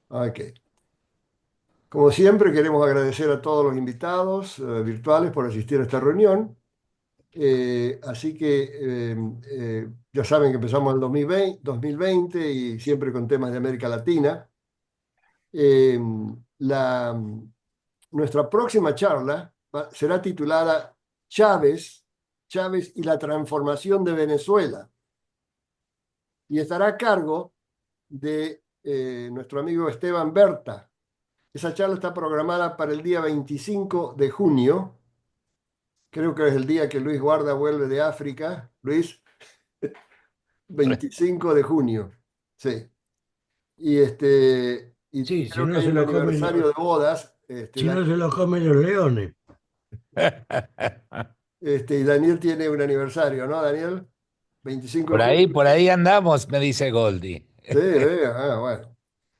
Ok. Como siempre, queremos agradecer a todos los invitados virtuales por asistir a esta reunión. Así que ya saben que empezamos el 2020 y siempre con temas de América Latina. Eh, la, Nuestra próxima charla será titulada Chávez y la transformación de Venezuela y estará a cargo de nuestro amigo Esteban Berta. Esa charla está programada para el día 25 de junio. Creo que es el día que Luis Guarda vuelve de África. Luis, 25 de junio. Sí. Y Sí, si creo que no hay se un lo comen, aniversario de bodas. si no se lo comen los leones. Y Daniel tiene un aniversario, ¿no, Daniel? 25 de junio. Por ahí andamos, me dice Goldie. Sí, bueno.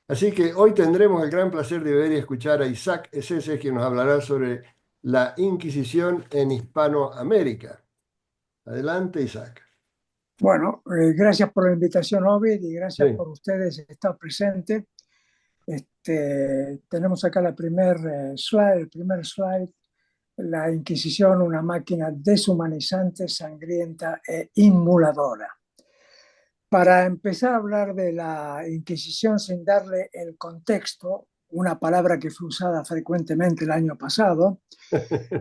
Así que hoy tendremos el gran placer de ver y escuchar a Isaac Esese, quien nos hablará sobre la Inquisición en Hispanoamérica. Adelante, Isaac. Bueno, gracias por la invitación, Ovid, y gracias Sí. por ustedes estar presentes. Tenemos acá el primer slide, la Inquisición, una máquina deshumanizante, sangrienta e inmuladora. Para empezar a hablar de la Inquisición sin darle el contexto, una palabra que fue usada frecuentemente el año pasado,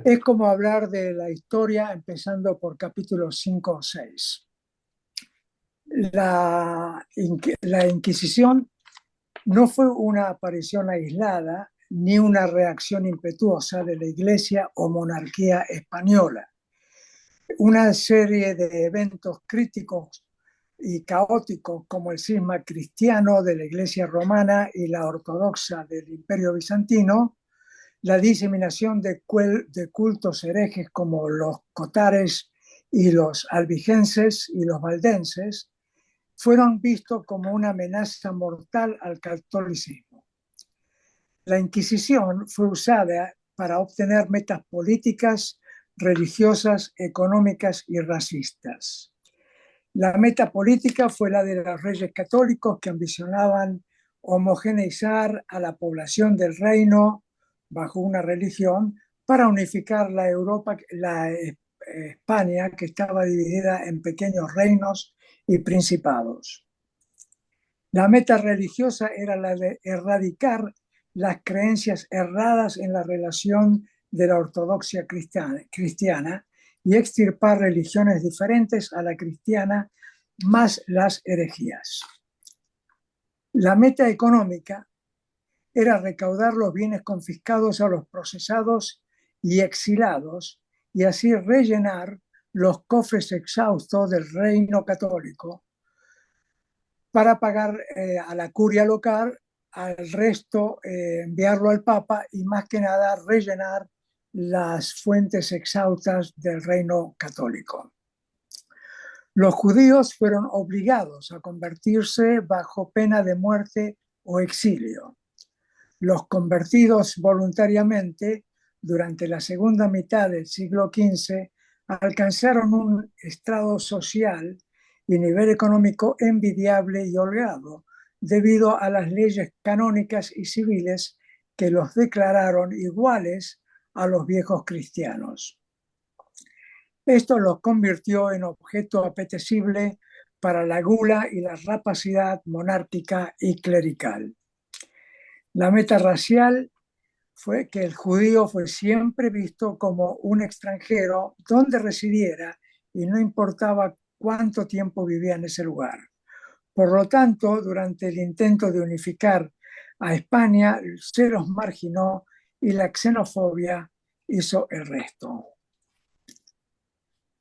es como hablar de la historia empezando por capítulos 5 o 6. La Inquisición no fue una aparición aislada ni una reacción impetuosa de la Iglesia o monarquía española. Una serie de eventos críticos y caóticos como el cisma cristiano de la Iglesia romana y la ortodoxa del Imperio bizantino, la diseminación de cultos herejes como los cotares y los albigenses y los valdenses, fueron vistos como una amenaza mortal al catolicismo. La Inquisición fue usada para obtener metas políticas, religiosas, económicas y racistas. La meta política fue la de los reyes católicos que ambicionaban homogeneizar a la población del reino bajo una religión para unificar la España, que estaba dividida en pequeños reinos y principados. La meta religiosa era la de erradicar las creencias erradas en la relación de la ortodoxia cristiana y extirpar religiones diferentes a la cristiana, más las herejías. La meta económica era recaudar los bienes confiscados a los procesados y exilados y así rellenar los cofres exhaustos del reino católico para pagar a la curia local, al resto enviarlo al Papa y más que nada rellenar las fuentes exhaustas del reino católico. Los judíos fueron obligados a convertirse bajo pena de muerte o exilio. Los convertidos voluntariamente durante la segunda mitad del siglo XV alcanzaron un estrado social y nivel económico envidiable y holgado debido a las leyes canónicas y civiles que los declararon iguales a los viejos cristianos. Esto los convirtió en objeto apetecible para la gula y la rapacidad monárquica y clerical. La meta racial fue que el judío fue siempre visto como un extranjero donde residiera y no importaba cuánto tiempo vivía en ese lugar. Por lo tanto, durante el intento de unificar a España, se los marginó y la xenofobia hizo el resto.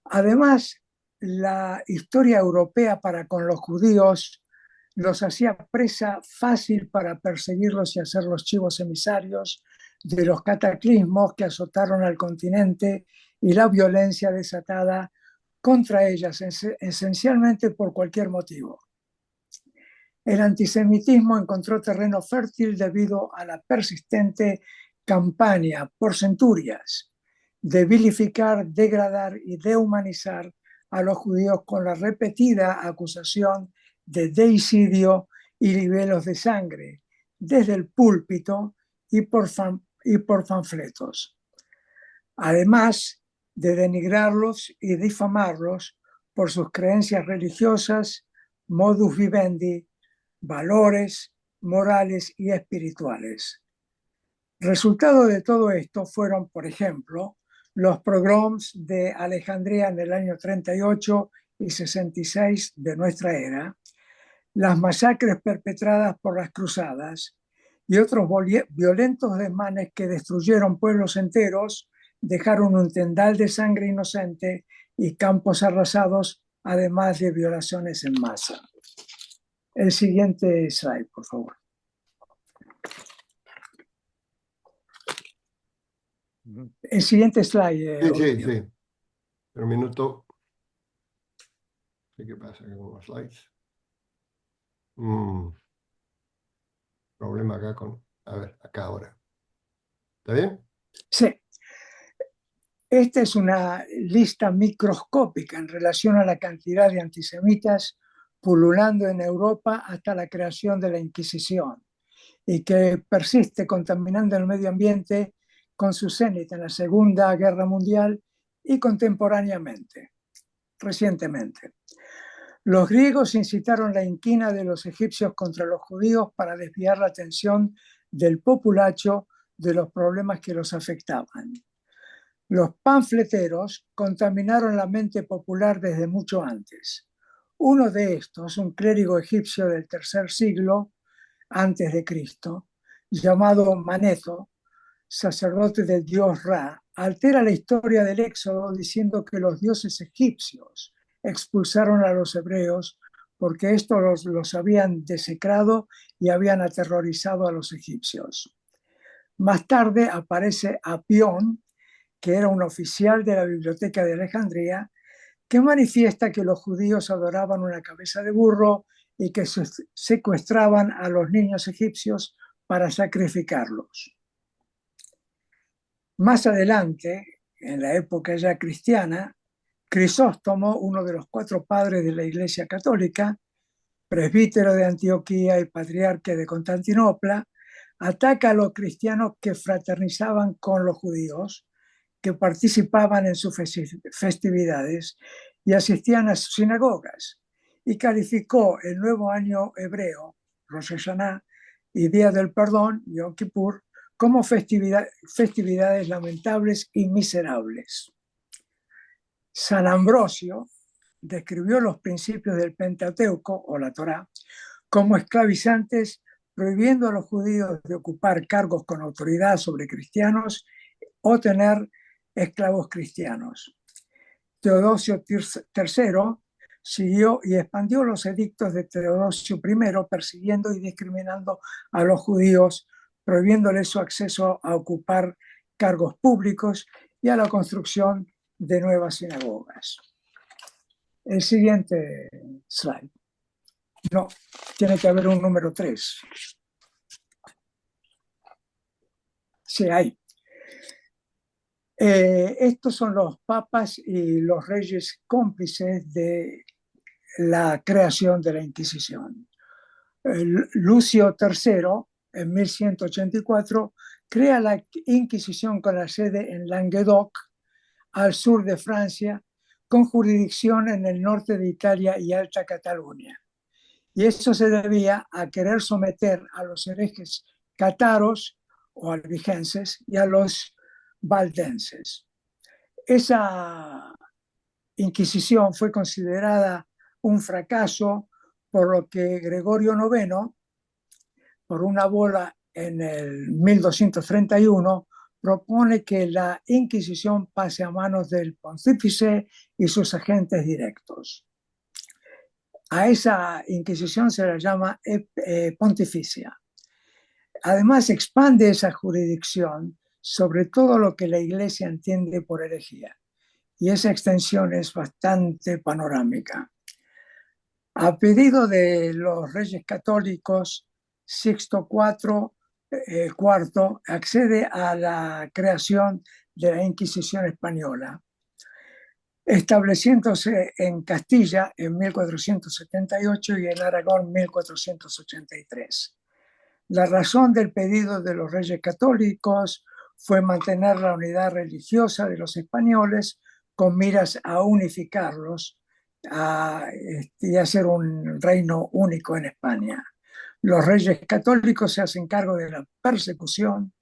Además, la historia europea para con los judíos los hacía presa fácil para perseguirlos y hacerlos chivos emisarios de los cataclismos que azotaron al continente y la violencia desatada contra ellas, esencialmente por cualquier motivo. El antisemitismo encontró terreno fértil debido a la persistente campaña por centurias de vilificar, degradar y dehumanizar a los judíos con la repetida acusación de deicidio y libelos de sangre, desde el púlpito y por panfletos, además de denigrarlos y difamarlos por sus creencias religiosas, modus vivendi, valores morales y espirituales. Resultado de todo esto fueron, por ejemplo, los pogroms de Alejandría en el año 38 y 66 de nuestra era, las masacres perpetradas por las cruzadas y otros violentos desmanes que destruyeron pueblos enteros, dejaron un tendal de sangre inocente y campos arrasados, además de violaciones en masa. El siguiente slide, por favor. El siguiente slide. Sí. Un minuto. ¿Qué pasa con los slides? Problema acá con... A ver, acá ahora. ¿Está bien? Sí. Esta es una lista microscópica en relación a la cantidad de antisemitas pululando en Europa hasta la creación de la Inquisición y que persiste contaminando el medio ambiente con su cenit en la Segunda Guerra Mundial y contemporáneamente, recientemente. Los griegos incitaron la inquina de los egipcios contra los judíos para desviar la atención del populacho de los problemas que los afectaban. Los panfleteros contaminaron la mente popular desde mucho antes. Uno de estos, un clérigo egipcio del tercer siglo antes de Cristo, llamado Maneto, sacerdote del dios Ra, altera la historia del Éxodo diciendo que los dioses egipcios expulsaron a los hebreos porque estos los habían desecrado y habían aterrorizado a los egipcios. Más tarde aparece Apión, que era un oficial de la Biblioteca de Alejandría, que manifiesta que los judíos adoraban una cabeza de burro y que secuestraban a los niños egipcios para sacrificarlos. Más adelante, en la época ya cristiana, Crisóstomo, uno de los 4 padres de la Iglesia Católica, presbítero de Antioquía y patriarca de Constantinopla, ataca a los cristianos que fraternizaban con los judíos, que participaban en sus festividades y asistían a sus sinagogas, y calificó el nuevo año hebreo, Rosh Hashanah, y Día del Perdón, Yom Kippur, como festividades lamentables y miserables. San Ambrosio describió los principios del Pentateuco, o la Torá, como esclavizantes, prohibiendo a los judíos de ocupar cargos con autoridad sobre cristianos o tener esclavos cristianos. Teodosio III siguió y expandió los edictos de Teodosio I, persiguiendo y discriminando a los judíos, prohibiéndoles su acceso a ocupar cargos públicos y a la construcción de nuevas sinagogas. El siguiente slide. No, tiene que haber un número 3. Sí, hay. Estos son los papas y los reyes cómplices de la creación de la Inquisición. Lucio III, en 1184, crea la Inquisición con la sede en Languedoc, al sur de Francia, con jurisdicción en el norte de Italia y Alta Cataluña. Y eso se debía a querer someter a los herejes cátaros o albigenses y a los valdenses. Esa Inquisición fue considerada un fracaso, por lo que Gregorio IX, por una bola en el 1231, propone que la Inquisición pase a manos del pontífice y sus agentes directos. A esa Inquisición se la llama pontificia. Además, expande esa jurisdicción sobre todo lo que la Iglesia entiende por herejía. Y esa extensión es bastante panorámica. A pedido de los reyes católicos, Sixto IV accede a la creación de la Inquisición española, estableciéndose en Castilla en 1478 y en Aragón en 1483. La razón del pedido de los reyes católicos fue mantener la unidad religiosa de los españoles con miras a unificarlos y hacer un reino único en España. Los reyes católicos se hacen cargo de la persecución,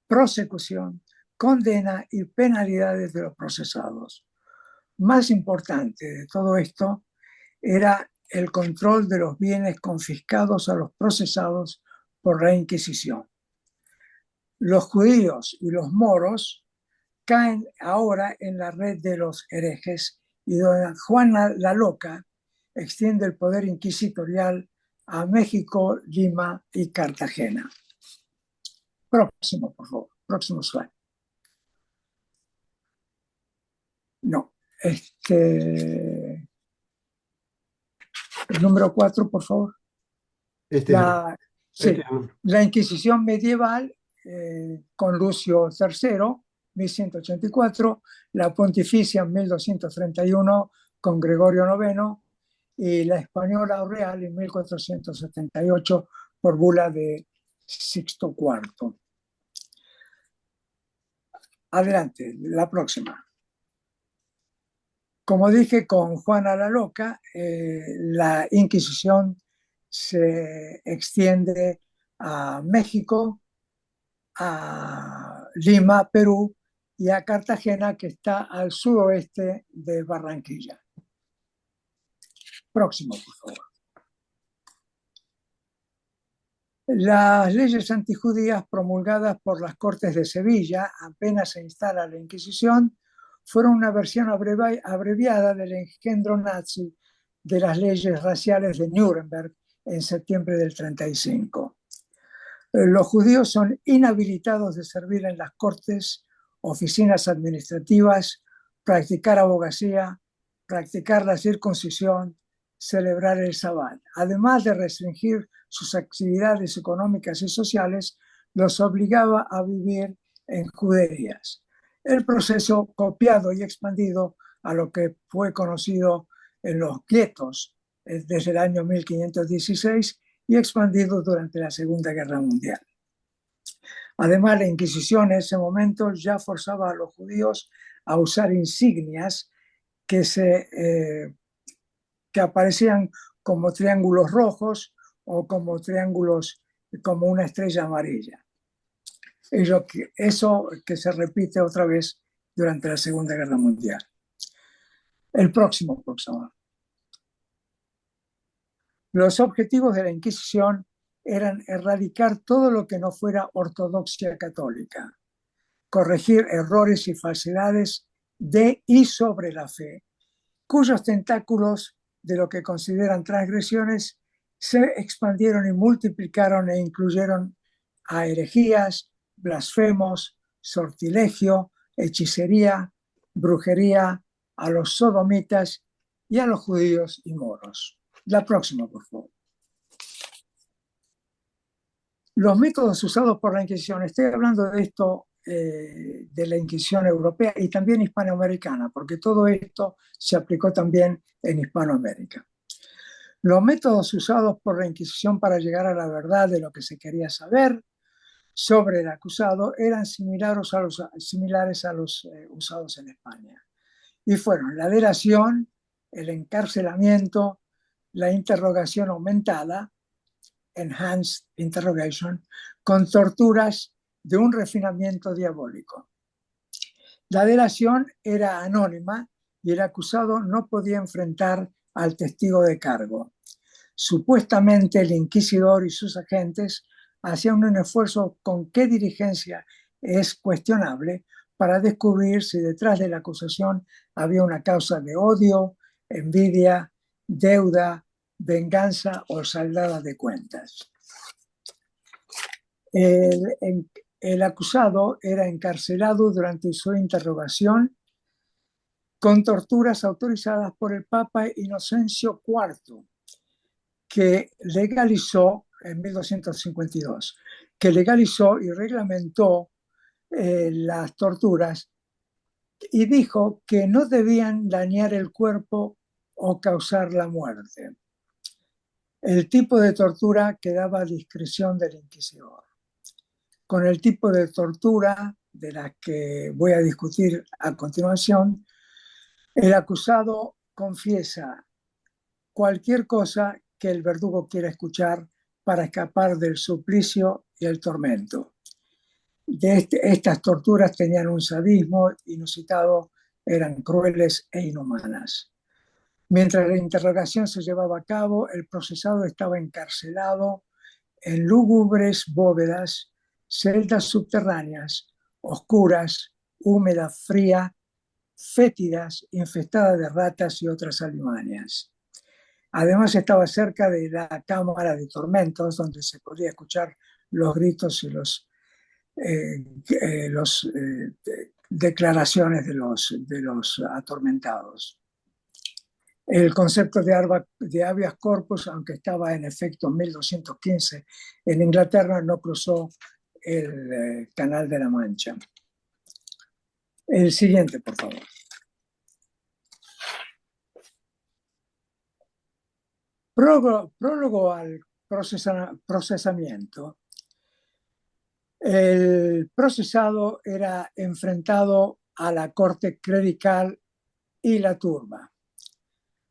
prosecución, condena y penalidades de los procesados. Más importante de todo esto era el control de los bienes confiscados a los procesados por la Inquisición. Los judíos y los moros caen ahora en la red de los herejes y doña Juana la Loca extiende el poder inquisitorial a México, Lima y Cartagena. Próximo, por favor. Próximo slide. No. El número 4, por favor. La Inquisición medieval con Lucio III, 1184, la Pontificia en 1231 con Gregorio IX y la Española o Real en 1478 por bula de Sixto IV. Adelante, la próxima. Como dije, con Juana la Loca, la Inquisición se extiende a México, a Lima, Perú, y a Cartagena, que está al suroeste de Barranquilla. Próximo, por favor. Las leyes antijudías promulgadas por las Cortes de Sevilla, apenas se instala la Inquisición, fueron una versión abreviada del engendro nazi de las leyes raciales de Nuremberg en septiembre del 35. Los judíos son inhabilitados de servir en las cortes, oficinas administrativas, practicar abogacía, practicar la circuncisión, celebrar el sabbat. Además de restringir sus actividades económicas y sociales, los obligaba a vivir en juderías. El proceso copiado y expandido a lo que fue conocido en los guetos desde el año 1516 y expandido durante la Segunda Guerra Mundial. Además, la Inquisición en ese momento ya forzaba a los judíos a usar insignias que aparecían como triángulos rojos o como triángulos como una estrella amarilla. Eso que se repite otra vez durante la Segunda Guerra Mundial. El próximo, por favor. Los objetivos de la Inquisición eran erradicar todo lo que no fuera ortodoxia católica, corregir errores y falsedades de y sobre la fe, cuyos tentáculos de lo que consideran transgresiones se expandieron y multiplicaron e incluyeron a herejías, blasfemos, sortilegio, hechicería, brujería, a los sodomitas y a los judíos y moros. La próxima, por favor. Los métodos usados por la Inquisición, estoy hablando de esto de la Inquisición europea y también hispanoamericana, porque todo esto se aplicó también en Hispanoamérica. Los métodos usados por la Inquisición para llegar a la verdad de lo que se quería saber sobre el acusado eran similares a los usados en España. Y fueron la delación, el encarcelamiento, la interrogación aumentada, enhanced interrogation, con torturas de un refinamiento diabólico. La delación era anónima y el acusado no podía enfrentar al testigo de cargo. Supuestamente el inquisidor y sus agentes hacían un esfuerzo con qué diligencia es cuestionable para descubrir si detrás de la acusación había una causa de odio, envidia, deuda, venganza o saldada de cuentas. El acusado era encarcelado durante su interrogación con torturas autorizadas por el Papa Inocencio IV, que legalizó en 1252, que legalizó y reglamentó las torturas y dijo que no debían dañar el cuerpo o causar la muerte. El tipo de tortura quedaba a discreción del inquisidor. Con el tipo de tortura de la que voy a discutir a continuación, el acusado confiesa cualquier cosa que el verdugo quiera escuchar para escapar del suplicio y el tormento. Estas torturas tenían un sadismo inusitado, eran crueles e inhumanas. Mientras la interrogación se llevaba a cabo, el procesado estaba encarcelado en lúgubres bóvedas, celdas subterráneas, oscuras, húmedas, frías, fétidas, infestadas de ratas y otras alimañas. Además estaba cerca de la cámara de tormentos, donde se podía escuchar los gritos y los declaraciones de los atormentados. El concepto de habeas corpus, aunque estaba en efecto en 1215 en Inglaterra, no cruzó el Canal de la Mancha. El siguiente, por favor. Prólogo al procesamiento. El procesado era enfrentado a la corte clerical y la turba.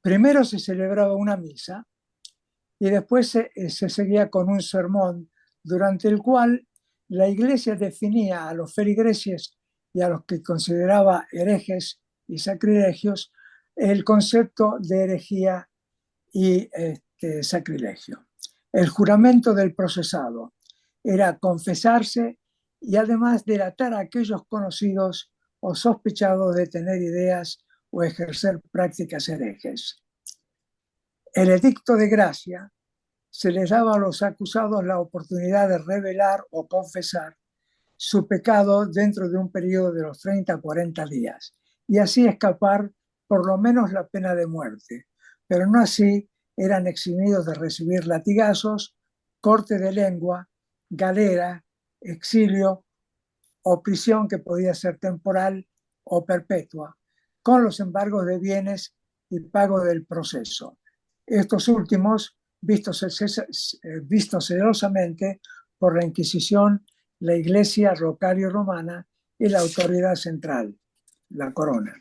Primero se celebraba una misa y después se seguía con un sermón durante el cual la Iglesia definía a los feligreses y a los que consideraba herejes y sacrilegios el concepto de herejía y sacrilegio. El juramento del procesado era confesarse y además delatar a aquellos conocidos o sospechados de tener ideas o ejercer prácticas herejes. El edicto de gracia se les daba a los acusados la oportunidad de revelar o confesar su pecado dentro de un periodo de los 30 a 40 días y así escapar por lo menos la pena de muerte, pero no así eran eximidos de recibir latigazos, corte de lengua, galera, exilio o prisión que podía ser temporal o perpetua, con los embargos de bienes y pago del proceso. Estos últimos vistos celosamente por la Inquisición, la Iglesia local y romana y la autoridad central, la corona.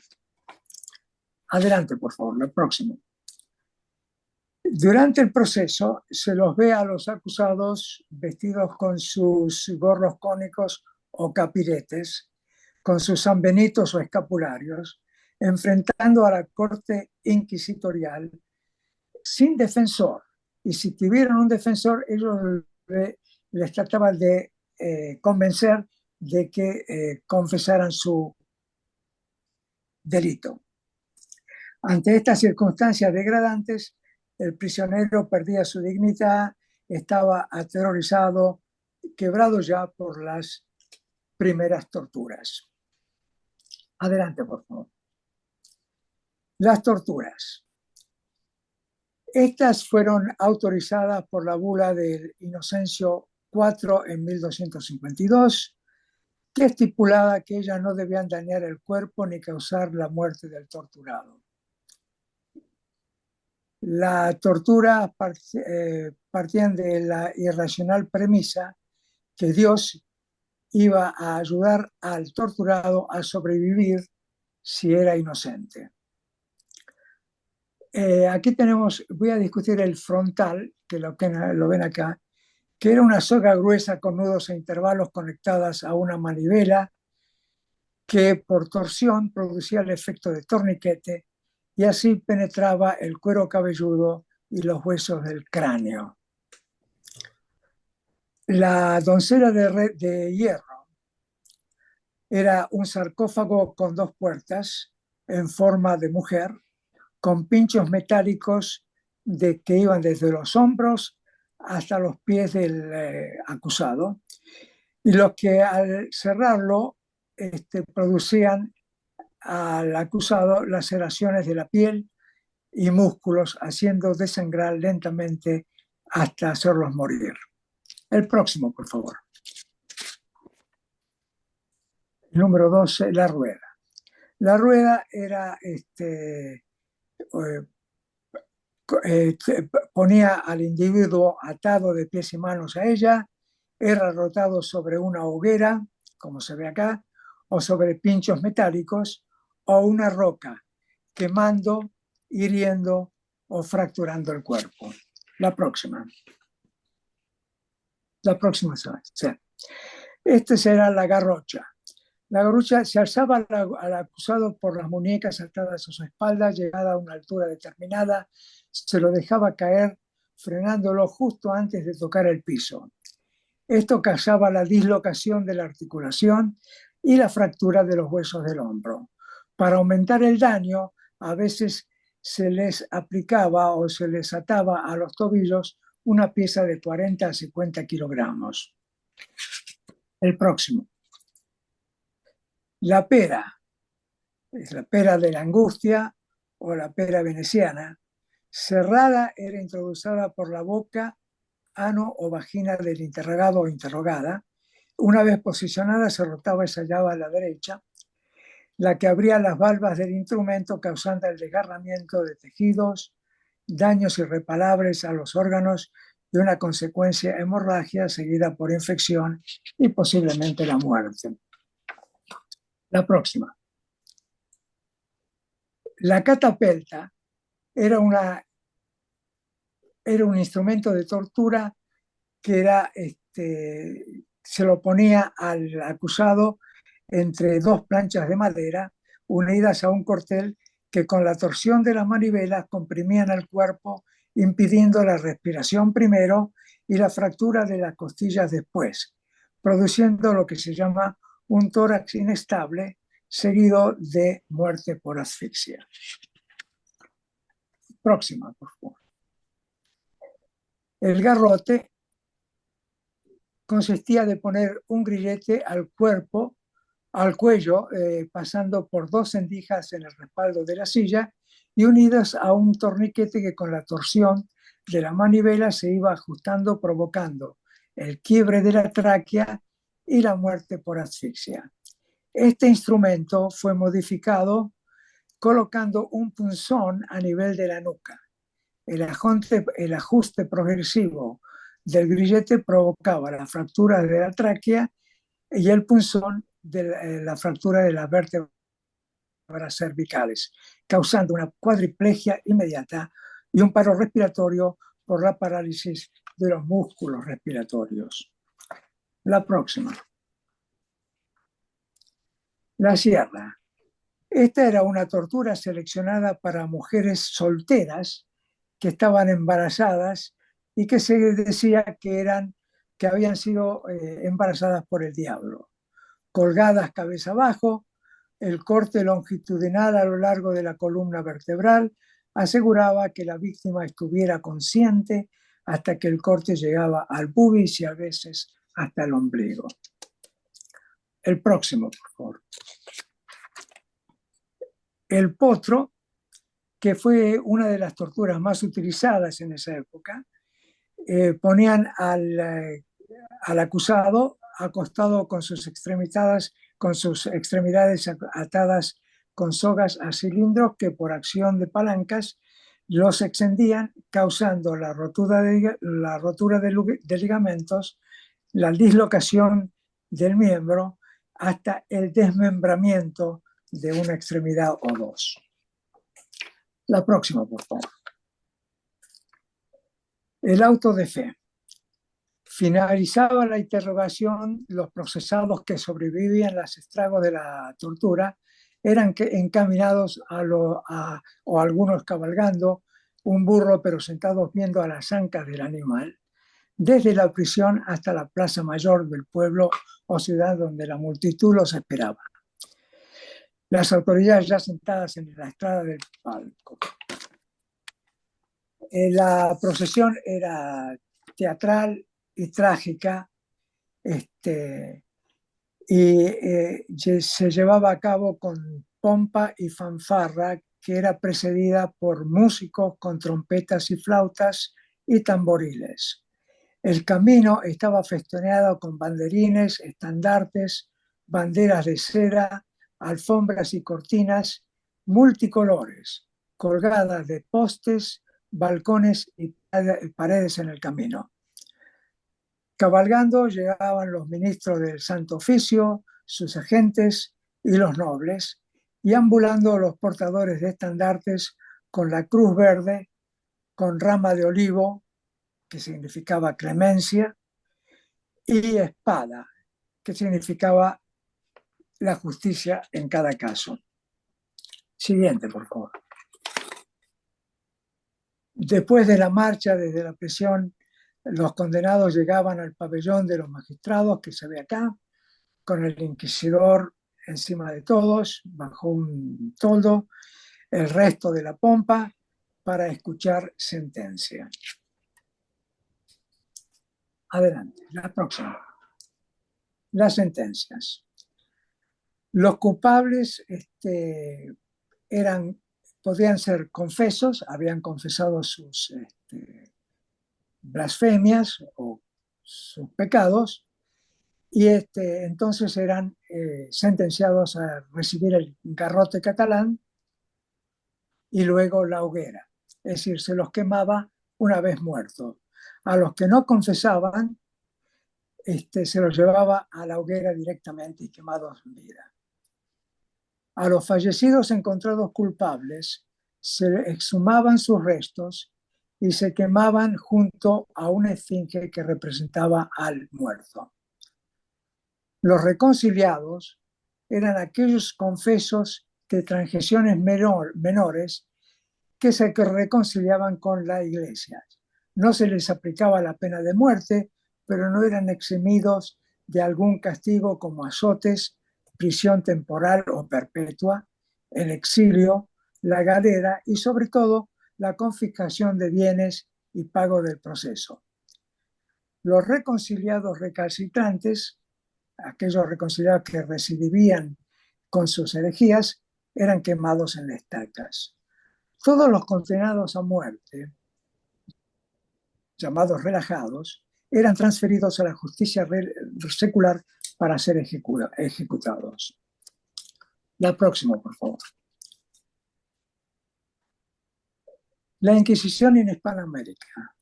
Adelante, por favor, el próximo. Durante el proceso se los ve a los acusados vestidos con sus gorros cónicos o capiretes, con sus sanbenitos o escapularios, enfrentando a la corte inquisitorial sin defensor. Y si tuvieron un defensor, ellos les trataban de convencer de que confesaran su delito. Ante estas circunstancias degradantes, el prisionero perdía su dignidad, estaba aterrorizado, quebrado ya por las primeras torturas. Adelante, por favor. Las torturas. Estas fueron autorizadas por la bula del Inocencio IV en 1252, que estipulaba que ellas no debían dañar el cuerpo ni causar la muerte del torturado. La tortura partían de la irracional premisa que Dios iba a ayudar al torturado a sobrevivir si era inocente. Aquí voy a discutir el frontal, que lo ven acá, que era una soga gruesa con nudos e intervalos conectadas a una manivela que por torsión producía el efecto de torniquete y así penetraba el cuero cabelludo y los huesos del cráneo. La doncella de hierro era un sarcófago con dos puertas en forma de mujer, con pinchos metálicos que iban desde los hombros hasta los pies del acusado, y los que al cerrarlo producían al acusado laceraciones de la piel y músculos, haciendo desangrar lentamente hasta hacerlos morir. El próximo, por favor. Número 12, la rueda. La rueda era ponía al individuo atado de pies y manos a ella, era rotado sobre una hoguera, como se ve acá, o sobre pinchos metálicos, o una roca, quemando, hiriendo o fracturando el cuerpo. La próxima. La próxima, sí. Este será la garrocha. La garrocha se alzaba al acusado por las muñecas atadas a su espalda, llegada a una altura determinada, se lo dejaba caer, frenándolo justo antes de tocar el piso. Esto causaba la dislocación de la articulación y la fractura de los huesos del hombro. Para aumentar el daño, a veces se les aplicaba o se les ataba a los tobillos una pieza de 40 a 50 kilogramos. El próximo. La pera, es la pera de la angustia o la pera veneciana. Cerrada, era introducida por la boca, ano o vagina del interrogado o interrogada. Una vez posicionada, se rotaba esa llave a la derecha, la que abría las valvas del instrumento, causando el desgarramiento de tejidos, daños irreparables a los órganos y una consecuencia hemorragia seguida por infección y posiblemente la muerte. La próxima. La catapelta era un instrumento de tortura que era, se lo ponía al acusado entre dos planchas de madera unidas a un cortel que con la torsión de las manivelas comprimían el cuerpo, impidiendo la respiración primero y la fractura de las costillas después, produciendo lo que se llama un tórax inestable, seguido de muerte por asfixia. Próxima, por favor. El garrote consistía de poner un grillete al cuello, pasando por dos rendijas en el respaldo de la silla y unidas a un torniquete que con la torsión de la manivela se iba ajustando, provocando el quiebre de la tráquea y la muerte por asfixia. Este instrumento fue modificado colocando un punzón a nivel de la nuca. El ajuste progresivo del grillete provocaba la fractura de la tráquea y el punzón de la fractura de las vértebras cervicales, causando una cuadriplegia inmediata y un paro respiratorio por la parálisis de los músculos respiratorios. La próxima. La sierra. Esta era una tortura seleccionada para mujeres solteras que estaban embarazadas y que se decía que habían sido embarazadas por el diablo. Colgadas cabeza abajo, el corte longitudinal a lo largo de la columna vertebral aseguraba que la víctima estuviera consciente hasta que el corte llegaba al pubis y a veces hasta el ombligo. El próximo, por favor. El potro, que fue una de las torturas más utilizadas en esa época, ponían al acusado acostado con sus extremidades atadas con sogas a cilindros que por acción de palancas los extendían, causando la rotura de ligamentos, la dislocación del miembro, hasta el desmembramiento de una extremidad o dos. La próxima, por favor. El auto de fe. Finalizaba la interrogación, los procesados que sobrevivían a los estragos de la tortura eran encaminados o algunos cabalgando un burro, pero sentados viendo a las ancas del animal, desde la prisión hasta la plaza mayor del pueblo o ciudad donde la multitud los esperaba. Las autoridades ya sentadas en la estrada del palco. La procesión era teatral y trágica, se llevaba a cabo con pompa y fanfarra, que era precedida por músicos con trompetas y flautas y tamboriles. El camino estaba festoneado con banderines, estandartes, banderas de cera, alfombras y cortinas multicolores, colgadas de postes balcones y paredes en el camino. Cabalgando llegaban los ministros del Santo Oficio, sus agentes y los nobles, y ambulando los portadores de estandartes con la cruz verde, con rama de olivo, que significaba clemencia, y espada, que significaba la justicia en cada caso. Siguiente, por favor. Después de la marcha desde la prisión, los condenados llegaban al pabellón de los magistrados, que se ve acá, con el inquisidor encima de todos, bajo un toldo, el resto de la pompa, para escuchar sentencia. Adelante, la próxima. Las sentencias. Los culpables podían ser confesos, habían confesado sus blasfemias o sus pecados, y entonces eran sentenciados a recibir el garrote catalán y luego la hoguera. Es decir, se los quemaba una vez muertos. A los que no confesaban, se los llevaba a la hoguera directamente y quemados en vida. A los fallecidos encontrados culpables se exhumaban sus restos y se quemaban junto a una esfinge que representaba al muerto. Los reconciliados eran aquellos confesos de transgresiones menores que se reconciliaban con la iglesia. No se les aplicaba la pena de muerte, pero no eran eximidos de algún castigo como azotes, prisión temporal o perpetua, el exilio, la galera y sobre todo la confiscación de bienes y pago del proceso. Los reconciliados recalcitrantes, aquellos reconciliados que recidivían con sus herejías, eran quemados en estacas. Todos los condenados a muerte, llamados relajados, eran transferidos a la justicia secular para ser ejecutados. La próxima, por favor. La Inquisición en Hispanoamérica.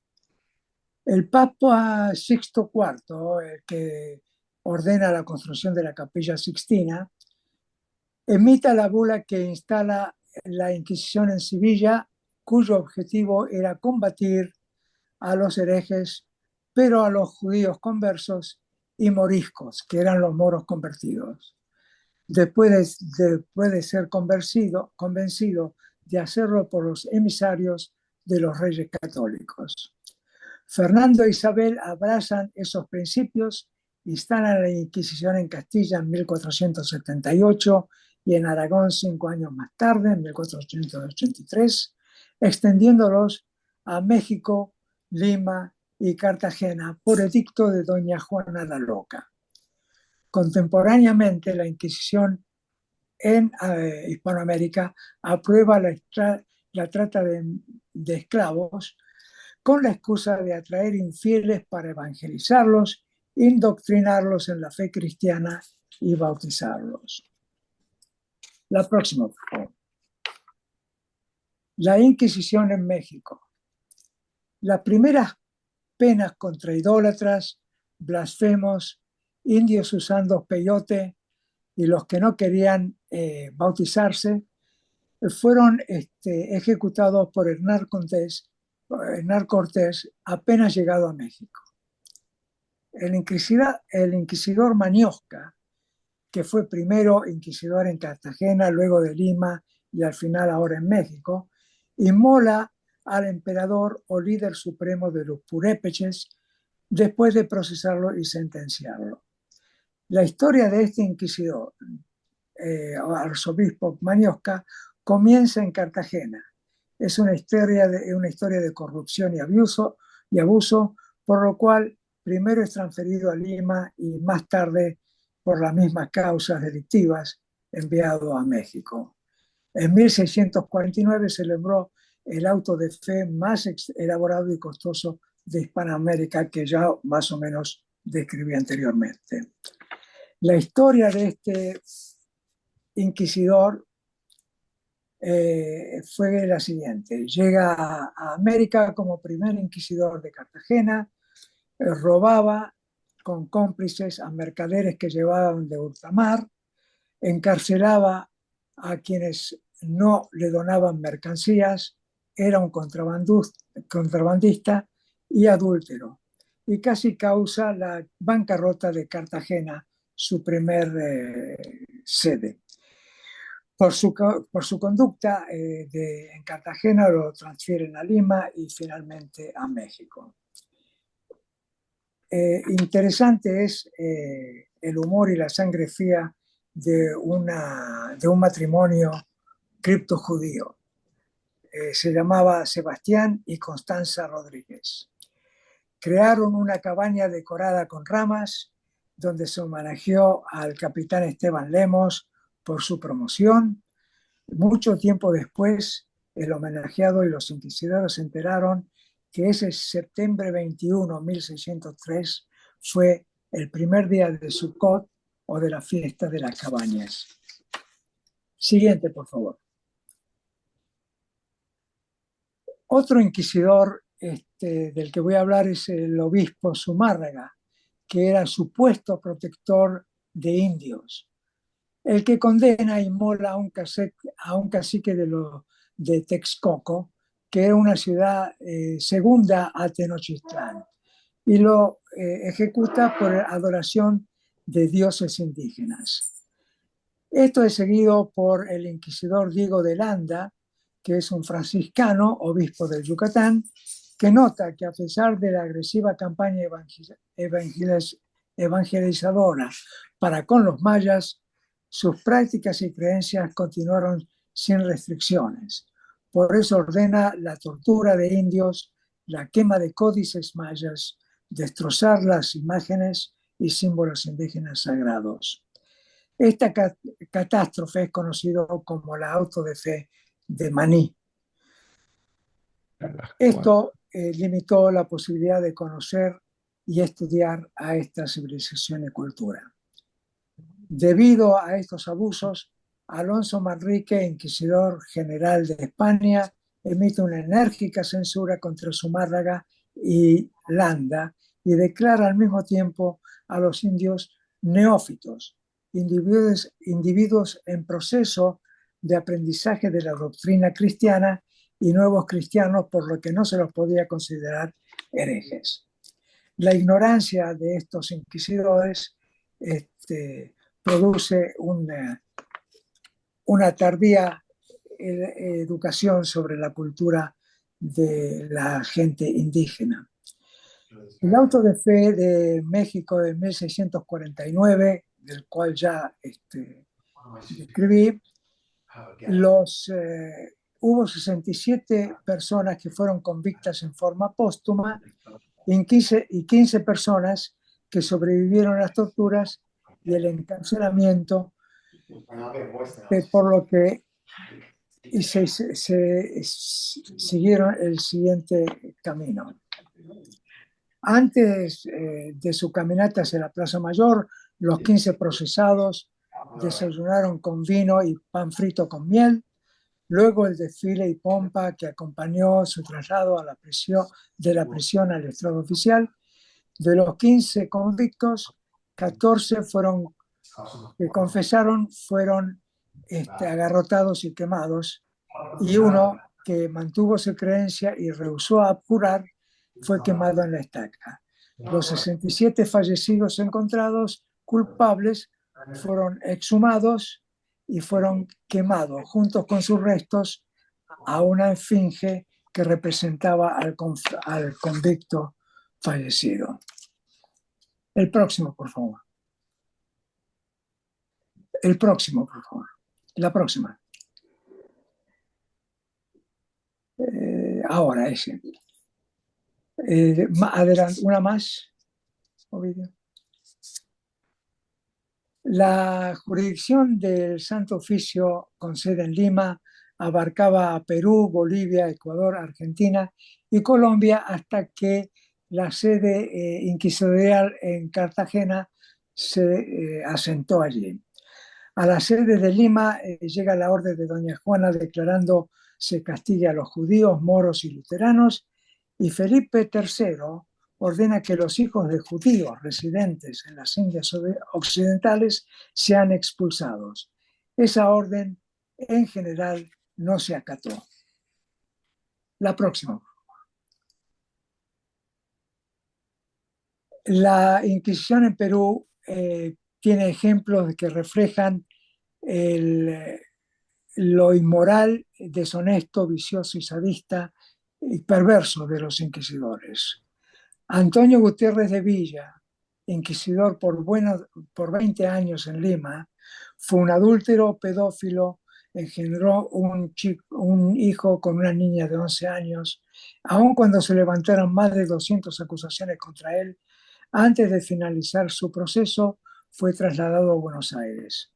El Papa Sixto IV, el que ordena la construcción de la Capilla Sixtina, emite la bula que instala la Inquisición en Sevilla, cuyo objetivo era combatir a los herejes, pero a los judíos conversos y moriscos, que eran los moros convertidos. Después de ser convencido de hacerlo por los emisarios de los reyes católicos. Fernando e Isabel abrazan esos principios, instalan la Inquisición en Castilla en 1478 y en Aragón 5 años más tarde, en 1483, extendiéndolos a México, Lima y Cartagena por edicto de doña Juana la Loca. Contemporáneamente, la Inquisición en Hispanoamérica aprueba la trata de esclavos con la excusa de atraer infieles para evangelizarlos, indoctrinarlos en la fe cristiana y bautizarlos. La próxima, por favor. La Inquisición en México. Las primeras penas contra idólatras, blasfemos, indios usando peyote y los que no querían bautizarse fueron ejecutados por Hernán Cortés apenas llegado a México. El inquisidor Maniosca, que fue primero inquisidor en Cartagena, luego de Lima y al final ahora en México, inmola al emperador o líder supremo de los purépechas después de procesarlo y sentenciarlo. La historia de este inquisidor, arzobispo Maniosca, comienza en Cartagena. Es una historia de corrupción y abuso, por lo cual primero es transferido a Lima y más tarde, por las mismas causas delictivas, enviado a México. En 1649 se celebró el auto de fe más elaborado y costoso de Hispanoamérica, que ya más o menos describí anteriormente. La historia de este inquisidor fue la siguiente. Llega a América como primer inquisidor de Cartagena, robaba con cómplices a mercaderes que llevaban de ultramar, encarcelaba a quienes no le donaban mercancías, era un contrabandista y adúltero, y casi causa la bancarrota de Cartagena, su primer sede. Por su conducta en Cartagena lo transfieren a Lima y finalmente a México. Interesante es el humor y la sangre fría de un matrimonio criptojudío. Se llamaba Sebastián y Constanza Rodríguez. Crearon una cabaña decorada con ramas donde se homenajeó al capitán Esteban Lemos por su promoción. Mucho tiempo después, el homenajeado y los inquisidores se enteraron que ese septiembre 21, 1603, fue el primer día de Sukkot o de la fiesta de las cabañas. Siguiente, por favor. Otro inquisidor del que voy a hablar es el obispo Zumárraga, que era supuesto protector de indios, el que condena y inmola a un cacique de Texcoco, que era una ciudad segunda a Tenochtitlán, y lo ejecuta por adoración de dioses indígenas. Esto es seguido por el inquisidor Diego de Landa, que es un franciscano, obispo del Yucatán, que nota que a pesar de la agresiva campaña evangelizadora para con los mayas, sus prácticas y creencias continuaron sin restricciones. Por eso ordena la tortura de indios, la quema de códices mayas, destrozar las imágenes y símbolos indígenas sagrados. Esta catástrofe es conocida como la auto de fe de Maní. Esto limitó la posibilidad de conocer y estudiar a esta civilización y cultura. Debido a estos abusos, Alonso Manrique, inquisidor general de España, emite una enérgica censura contra Zumárraga y Landa y declara al mismo tiempo a los indios neófitos, individuos en proceso de aprendizaje de la doctrina cristiana y nuevos cristianos, por lo que no se los podía considerar herejes. La ignorancia de estos inquisidores produce una tardía educación sobre la cultura de la gente indígena. El auto de fe de México de 1649, del cual ya escribí, hubo 67 personas que fueron convictas en forma póstuma y 15 personas que sobrevivieron a las torturas y el encarcelamiento, por lo que se siguieron el siguiente camino. Antes de su caminata hacia la Plaza Mayor, los 15 procesados desayunaron con vino y pan frito con miel. Luego el desfile y pompa que acompañó su traslado a de la prisión al estrado oficial. De los 15 convictos, 14 que confesaron fueron agarrotados y quemados, y uno que mantuvo su creencia y rehusó apurar fue quemado en la estaca. Los 67 fallecidos encontrados culpables fueron exhumados y fueron quemados juntos con sus restos a una esfinge que representaba al convicto fallecido. El próximo, por favor. El próximo, por favor. La próxima. Ahora ese. Adelante, una más. Ovidio. La jurisdicción del Santo Oficio con sede en Lima abarcaba a Perú, Bolivia, Ecuador, Argentina y Colombia hasta que la sede inquisitorial en Cartagena se asentó allí. A la sede de Lima llega la orden de Doña Juana declarando se castigue a los judíos, moros y luteranos, y Felipe III ordena que los hijos de judíos residentes en las Indias Occidentales sean expulsados. Esa orden en general no se acató. La próxima. La Inquisición en Perú tiene ejemplos que reflejan lo inmoral, deshonesto, vicioso y sadista y perverso de los inquisidores. Antonio Gutiérrez de Villa, inquisidor por 20 años en Lima, fue un adúltero, pedófilo, engendró un hijo con una niña de 11 años, aun cuando se levantaron más de 200 acusaciones contra él. Antes de finalizar su proceso, fue trasladado a Buenos Aires.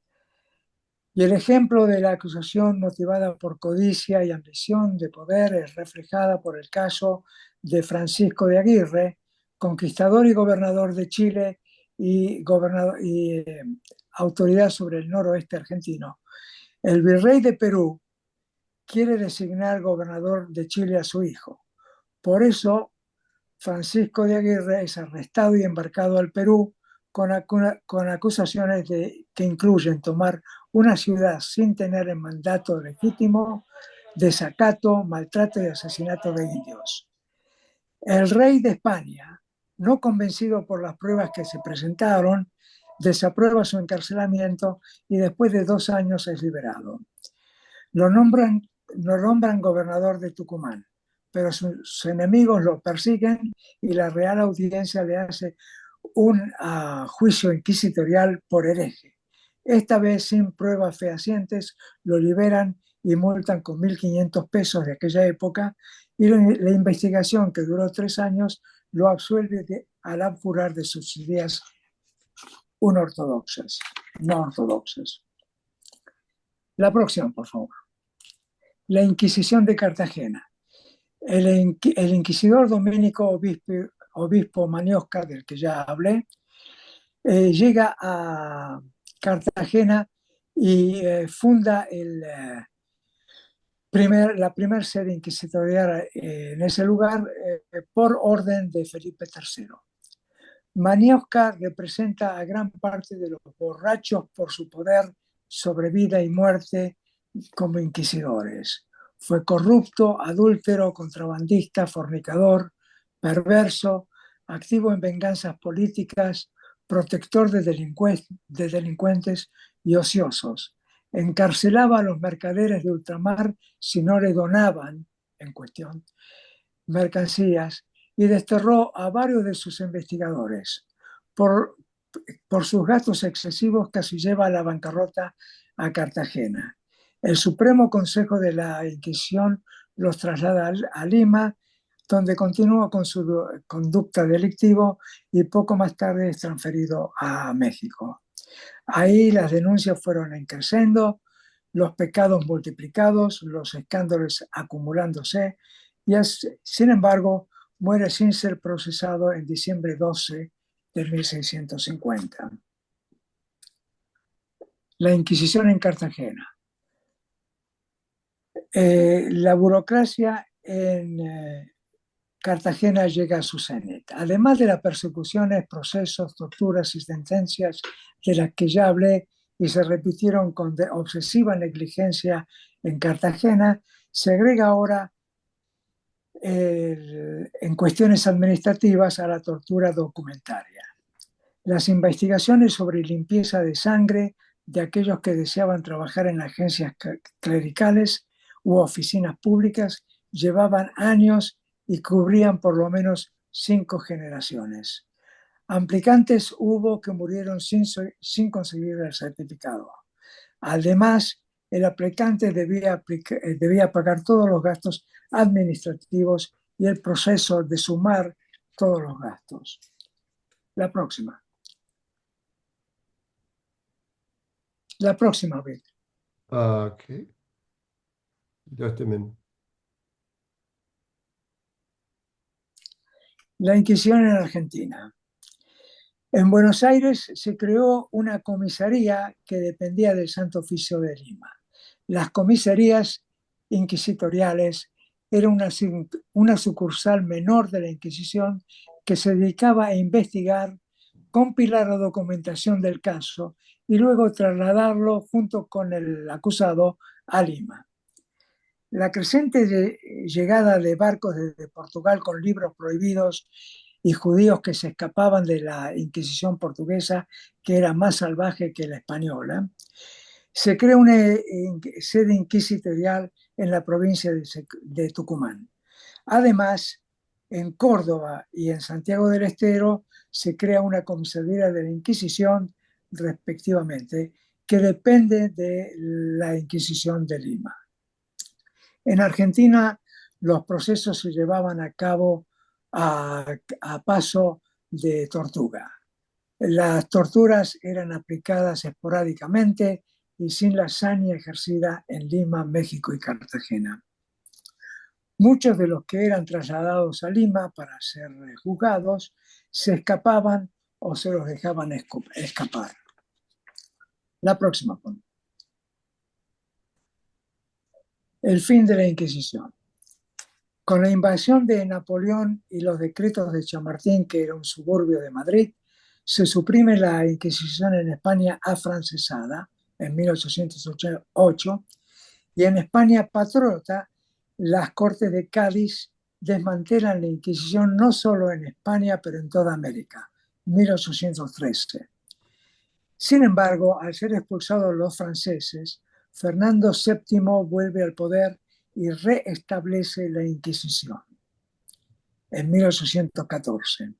Y el ejemplo de la acusación motivada por codicia y ambición de poder es reflejada por el caso de Francisco de Aguirre, conquistador y gobernador de Chile y autoridad sobre el noroeste argentino. El virrey de Perú quiere designar gobernador de Chile a su hijo. Por eso, Francisco de Aguirre es arrestado y embarcado al Perú con acusaciones que incluyen tomar una ciudad sin tener el mandato legítimo, desacato, maltrato y asesinato de indios. El rey de España, no convencido por las pruebas que se presentaron, desaprueba su encarcelamiento y después de 2 años es liberado. Lo nombran gobernador de Tucumán, pero sus enemigos lo persiguen y la Real Audiencia le hace un juicio inquisitorial por hereje. Esta vez, sin pruebas fehacientes, lo liberan y multan con 1.500 pesos de aquella época, y la investigación, que duró 3 años, lo absuelve al abjurar de sus ideas no ortodoxas. La próxima, por favor. La Inquisición de Cartagena. El inquisidor dominico obispo Maniosca, del que ya hablé, llega a Cartagena y funda la primera sede inquisitorial en ese lugar por orden de Felipe III. Maniosca representa a gran parte de los borrachos por su poder sobre vida y muerte como inquisidores. Fue corrupto, adúltero, contrabandista, fornicador, perverso, activo en venganzas políticas, protector de delincuentes y ociosos. Encarcelaba a los mercaderes de ultramar si no le donaban, en cuestión, mercancías, y desterró a varios de sus investigadores. Por sus gastos excesivos, casi lleva a la bancarrota a Cartagena. El Supremo Consejo de la Inquisición los traslada a Lima, donde continúa con su conducta delictiva, y poco más tarde es transferido a México. Ahí las denuncias fueron creciendo, los pecados multiplicados, los escándalos acumulándose, y sin embargo muere sin ser procesado en diciembre 12 de 1650. La Inquisición en Cartagena. La burocracia en Cartagena llega a su cenit. Además de las persecuciones, procesos, torturas y sentencias de las que ya hablé y se repitieron con obsesiva negligencia en Cartagena, se agrega ahora en cuestiones administrativas a la tortura documentaria. Las investigaciones sobre limpieza de sangre de aquellos que deseaban trabajar en agencias clericales u oficinas públicas llevaban años y cubrían por lo menos 5 generaciones. Aplicantes hubo que murieron sin conseguir el certificado. Además, el aplicante debía pagar todos los gastos administrativos y el proceso de sumar todos los gastos. La próxima. La próxima vez. Ok. Just a minute. La Inquisición en Argentina. En Buenos Aires se creó una comisaría que dependía del Santo Oficio de Lima. Las comisarías inquisitoriales eran una sucursal menor de la Inquisición que se dedicaba a investigar, compilar la documentación del caso y luego trasladarlo junto con el acusado a Lima. La creciente llegada de barcos desde Portugal con libros prohibidos y judíos que se escapaban de la Inquisición portuguesa, que era más salvaje que la española, se crea una sede inquisitorial en la provincia de Tucumán. Además, en Córdoba y en Santiago del Estero se crea una comisaría de la Inquisición, respectivamente, que depende de la Inquisición de Lima. En Argentina, los procesos se llevaban a cabo a paso de tortuga. Las torturas eran aplicadas esporádicamente y sin la saña ejercida en Lima, México y Cartagena. Muchos de los que eran trasladados a Lima para ser juzgados se escapaban o se los dejaban escapar. La próxima. El fin de la Inquisición. Con la invasión de Napoleón y los decretos de Chamartín, que era un suburbio de Madrid, se suprime la Inquisición en España afrancesada en 1808 y en España patriota las Cortes de Cádiz desmantelan la Inquisición no solo en España, pero en toda América, 1813. Sin embargo, al ser expulsados los franceses, Fernando VII vuelve al poder y reestablece la Inquisición en 1814.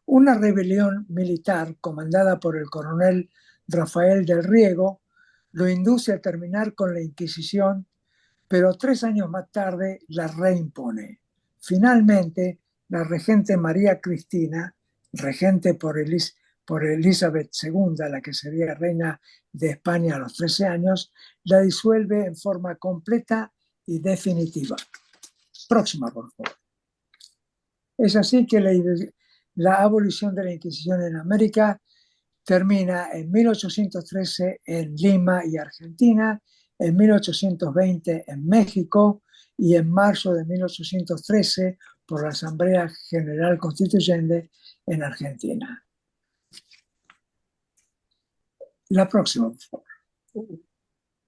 Una rebelión militar comandada por el coronel Rafael del Riego lo induce a terminar con la Inquisición, pero 3 años más tarde la reimpone. Finalmente, la regente María Cristina, regente por Elizabeth II, la que sería reina de España a los 13 años, la disuelve en forma completa y definitiva. Próxima, por favor. Es así que la abolición de la Inquisición en América termina en 1813 en Lima y Argentina, en 1820 en México y en marzo de 1813 por la Asamblea General Constituyente en Argentina. La próxima, por favor.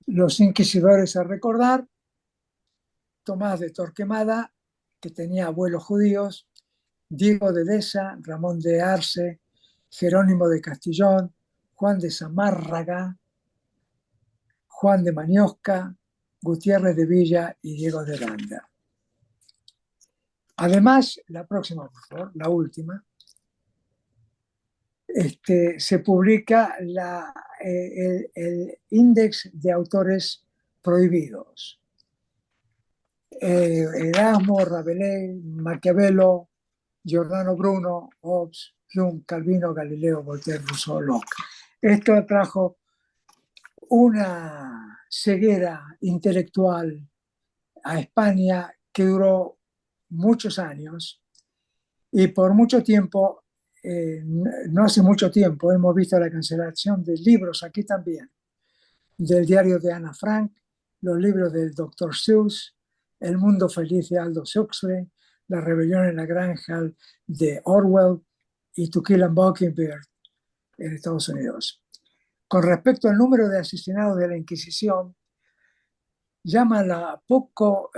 Los inquisidores a recordar: Tomás de Torquemada, que tenía abuelos judíos; Diego de Deza, Ramón de Arce, Jerónimo de Castillón, Juan de Zamárraga, Juan de Maniosca, Gutiérrez de Villa y Diego de Landa. Además, la próxima, por favor, la última, se publica el índice de autores prohibidos. Erasmo, Rabelais, Maquiavelo, Giordano Bruno, Hobbes, Hume, Calvino, Galileo, Voltaire, Rousseau, Locke. Esto atrajo una ceguera intelectual a España que duró muchos años y por mucho tiempo, no hace mucho tiempo, hemos visto la cancelación de libros aquí también, del diario de Ana Frank, los libros del Dr. Seuss, El mundo feliz de Aldous Huxley, La rebelión en la granja de Orwell y To Kill a Mockingbird en Estados Unidos. Con respecto al número de asesinados de la Inquisición, llama el poco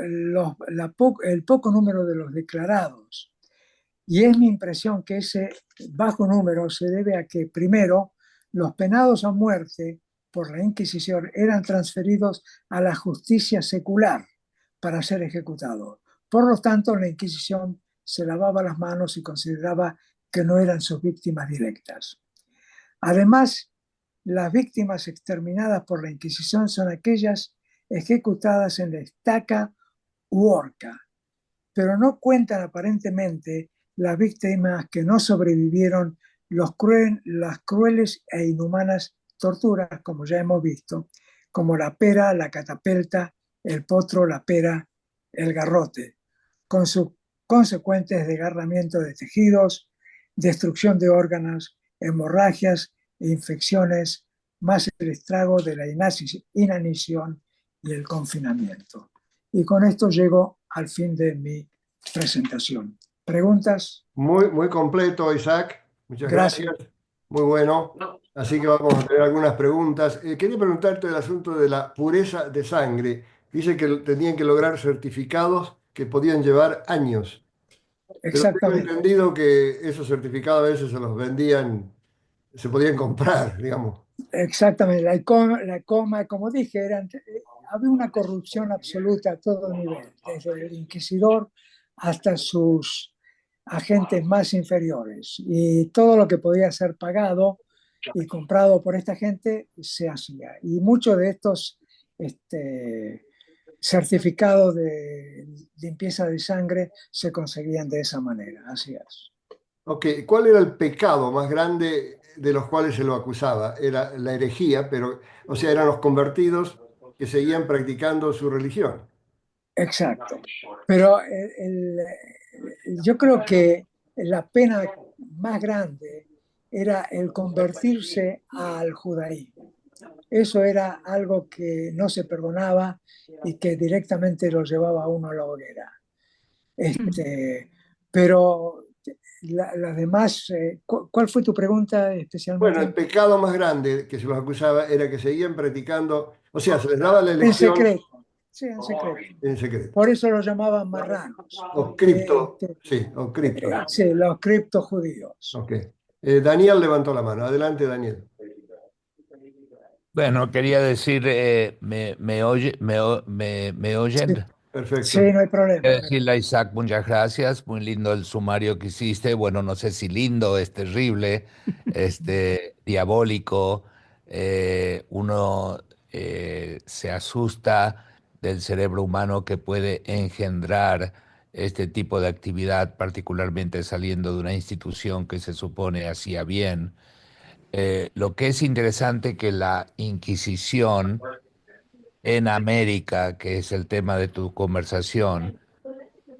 número de los declarados. Y es mi impresión que ese bajo número se debe a que, primero, los penados a muerte por la Inquisición eran transferidos a la justicia secular para ser ejecutados. Por lo tanto, la Inquisición se lavaba las manos y consideraba que no eran sus víctimas directas. Además, las víctimas exterminadas por la Inquisición son aquellas ejecutadas en la estaca u horca, pero no cuentan aparentemente las víctimas que no sobrevivieron las crueles e inhumanas torturas, como ya hemos visto, como la pera, la catapelta, el potro, la pera, el garrote, con sus consecuentes desgarramiento de tejidos, destrucción de órganos hemorragias e infecciones, más el estrago de la inanición y el confinamiento. Y con esto llego al fin de mi presentación. ¿Preguntas? Muy completo, Isaac. Muchas Gracias. gracias. Muy bueno. Así que vamos a tener algunas preguntas. Quería preguntarte el asunto de la pureza de sangre. Dice que tenían que lograr certificados que podían llevar años. Pero tengo Exactamente. entendido que esos certificados a veces se los vendían, se podían comprar, digamos. Exactamente, la coma, como dije, había una corrupción absoluta a todo nivel, desde el inquisidor hasta sus agentes más inferiores. Y todo lo que podía ser pagado y comprado por esta gente se hacía. Y muchos de estos certificados de limpieza de sangre se conseguían de esa manera. Así es. Ok, ¿cuál era el pecado más grande de los cuales se lo acusaba? Era la herejía, pero, o sea, eran los convertidos que seguían practicando su religión. Exacto. Pero yo creo que la pena más grande era el convertirse al judaísmo. Eso era algo que no se perdonaba y que directamente lo llevaba a uno a la hoguera. Este, pero las demás, ¿cuál fue tu pregunta Bueno, el especialmente? pecado más grande que se los acusaba era que seguían practicando, o sea, se les daba la En elección secreto, sí, en secreto. en secreto. Por eso lo llamaban marranos, O porque cripto, sí, o cripto. sí, los cripto judíos. Ok. Daniel levantó la mano. Adelante, Daniel. Bueno, quería decir, me oye, me Sí, oyen? sí, Perfecto. no hay problema. Quiero decirle a Isaac, muchas gracias, muy lindo el sumario que hiciste. Bueno, no sé si lindo, es terrible, diabólico. Uno se asusta del cerebro humano que puede engendrar este tipo de actividad, particularmente saliendo de una institución que se supone hacía bien. Lo que es interesante que la Inquisición en América, que es el tema de tu conversación,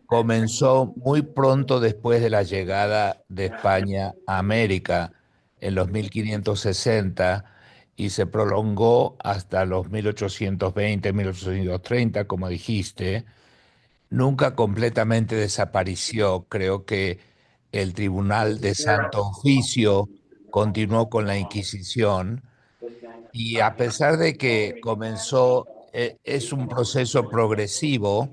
comenzó muy pronto después de la llegada de España a América en los 1560 y se prolongó hasta los 1820, 1830, como dijiste. Nunca completamente desapareció. Creo que el Tribunal de Santo Oficio continuó con la Inquisición y a pesar de que comenzó, es un proceso progresivo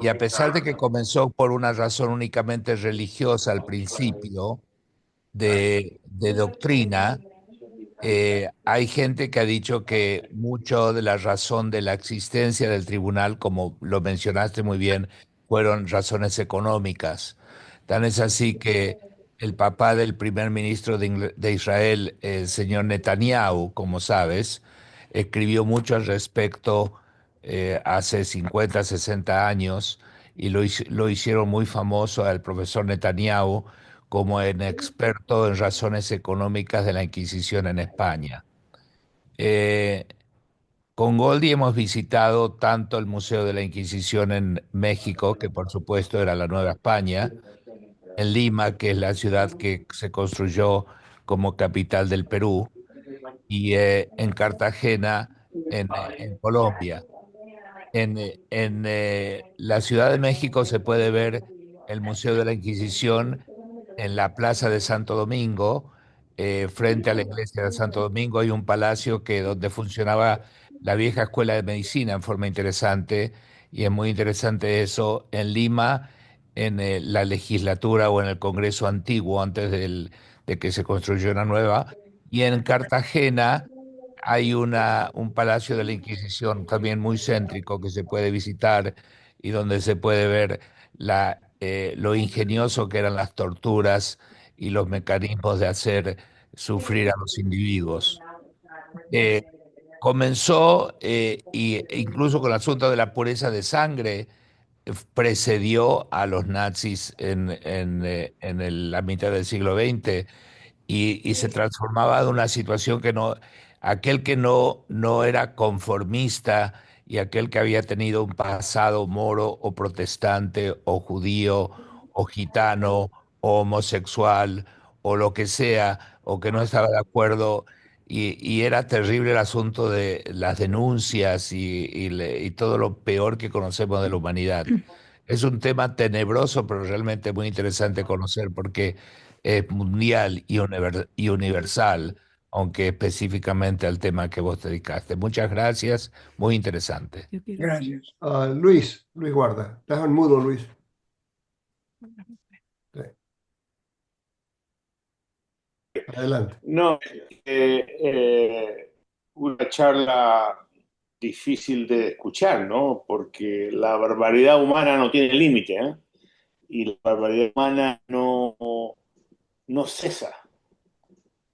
y a pesar de que comenzó por una razón únicamente religiosa al principio, de doctrina, hay gente que ha dicho que mucho de la razón de la existencia del tribunal, como lo mencionaste muy bien, fueron razones económicas. Tan es así que el papá del primer ministro de Israel, el señor Netanyahu, como sabes, escribió mucho al respecto hace 50, 60 años y lo hicieron muy famoso al profesor Netanyahu como en experto en razones económicas de la Inquisición en España. Eh, con Goldi hemos visitado tanto el Museo de la Inquisición en México, que por supuesto era la Nueva España, en Lima, que es la ciudad que se construyó como capital del Perú, y en Cartagena, en Colombia. En la Ciudad de México se puede ver el Museo de la Inquisición en la Plaza de Santo Domingo, frente a la iglesia de Santo Domingo. Hay un palacio donde funcionaba la vieja escuela de medicina en forma interesante, y es muy interesante eso. En Lima, en la legislatura o en el Congreso antiguo, antes de que se construyó una nueva, y en Cartagena hay un palacio de la Inquisición también muy céntrico que se puede visitar y donde se puede ver lo ingenioso que eran las torturas y los mecanismos de hacer sufrir a los individuos. Eh, Comenzó, incluso con el asunto de la pureza de sangre, precedió a los nazis la mitad del siglo XX y se transformaba de una situación que no, aquel que no era conformista y aquel que había tenido un pasado moro o protestante o judío o gitano o homosexual o lo que sea, o que no estaba de acuerdo, y era terrible el asunto de las denuncias y todo lo peor que conocemos de la humanidad. Es un tema tenebroso, pero realmente muy interesante conocer porque es mundial y universal, aunque específicamente al tema que vos dedicaste. Muchas gracias, muy interesante. Gracias. Luis Guarda, estás en mudo, Luis. Sí, adelante. No, una charla difícil de escuchar, ¿no? Porque la barbaridad humana no tiene límite, ¿eh? Y la barbaridad humana no cesa,